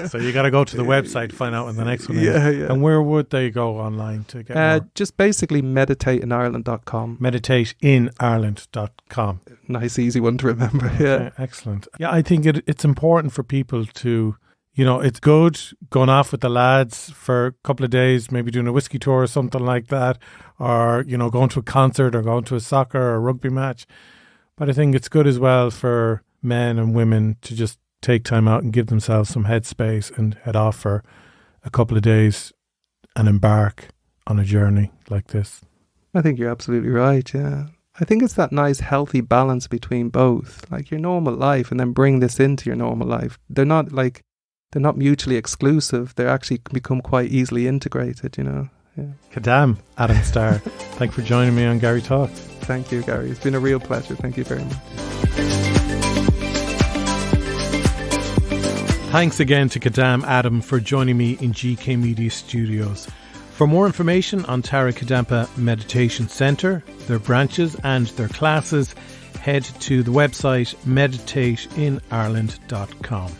[SPEAKER 2] So you got to go to the website to find out when the next one is.
[SPEAKER 1] Yeah.
[SPEAKER 2] And where would they go online to get more?
[SPEAKER 1] Just basically meditateinireland.com.
[SPEAKER 2] Meditateinireland.com.
[SPEAKER 1] Nice, easy one to remember. Yeah.
[SPEAKER 2] Excellent. Yeah, I think it's important for people to, it's good going off with the lads for a couple of days, maybe doing a whiskey tour or something like that, or, going to a concert or going to a soccer or a rugby match. But I think it's good as well for men and women to just take time out and give themselves some headspace and head off for a couple of days and embark on a journey like this.
[SPEAKER 1] I think you're absolutely right, yeah. I think it's that nice healthy balance between both, like your normal life, and then bring this into your normal life. They're not mutually exclusive. They actually can become quite easily integrated, Yeah.
[SPEAKER 2] Kadam Adam Starr, thank you for joining me on Garry Talks.
[SPEAKER 1] Thank you, Garry. It's been a real pleasure. Thank you very much.
[SPEAKER 2] Thanks again to Kadam Adam for joining me in GK Media Studios. For more information on Tara Kadampa Meditation Centre, their branches and their classes, head to the website meditateinireland.com.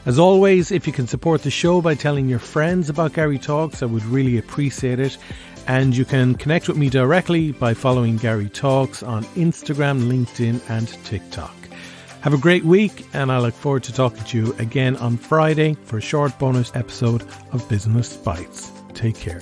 [SPEAKER 2] As always, if you can support the show by telling your friends about Garry Talks, I would really appreciate it. And you can connect with me directly by following Garry Talks on Instagram, LinkedIn and TikTok. Have a great week, and I look forward to talking to you again on Friday for a short bonus episode of Business Bites. Take care.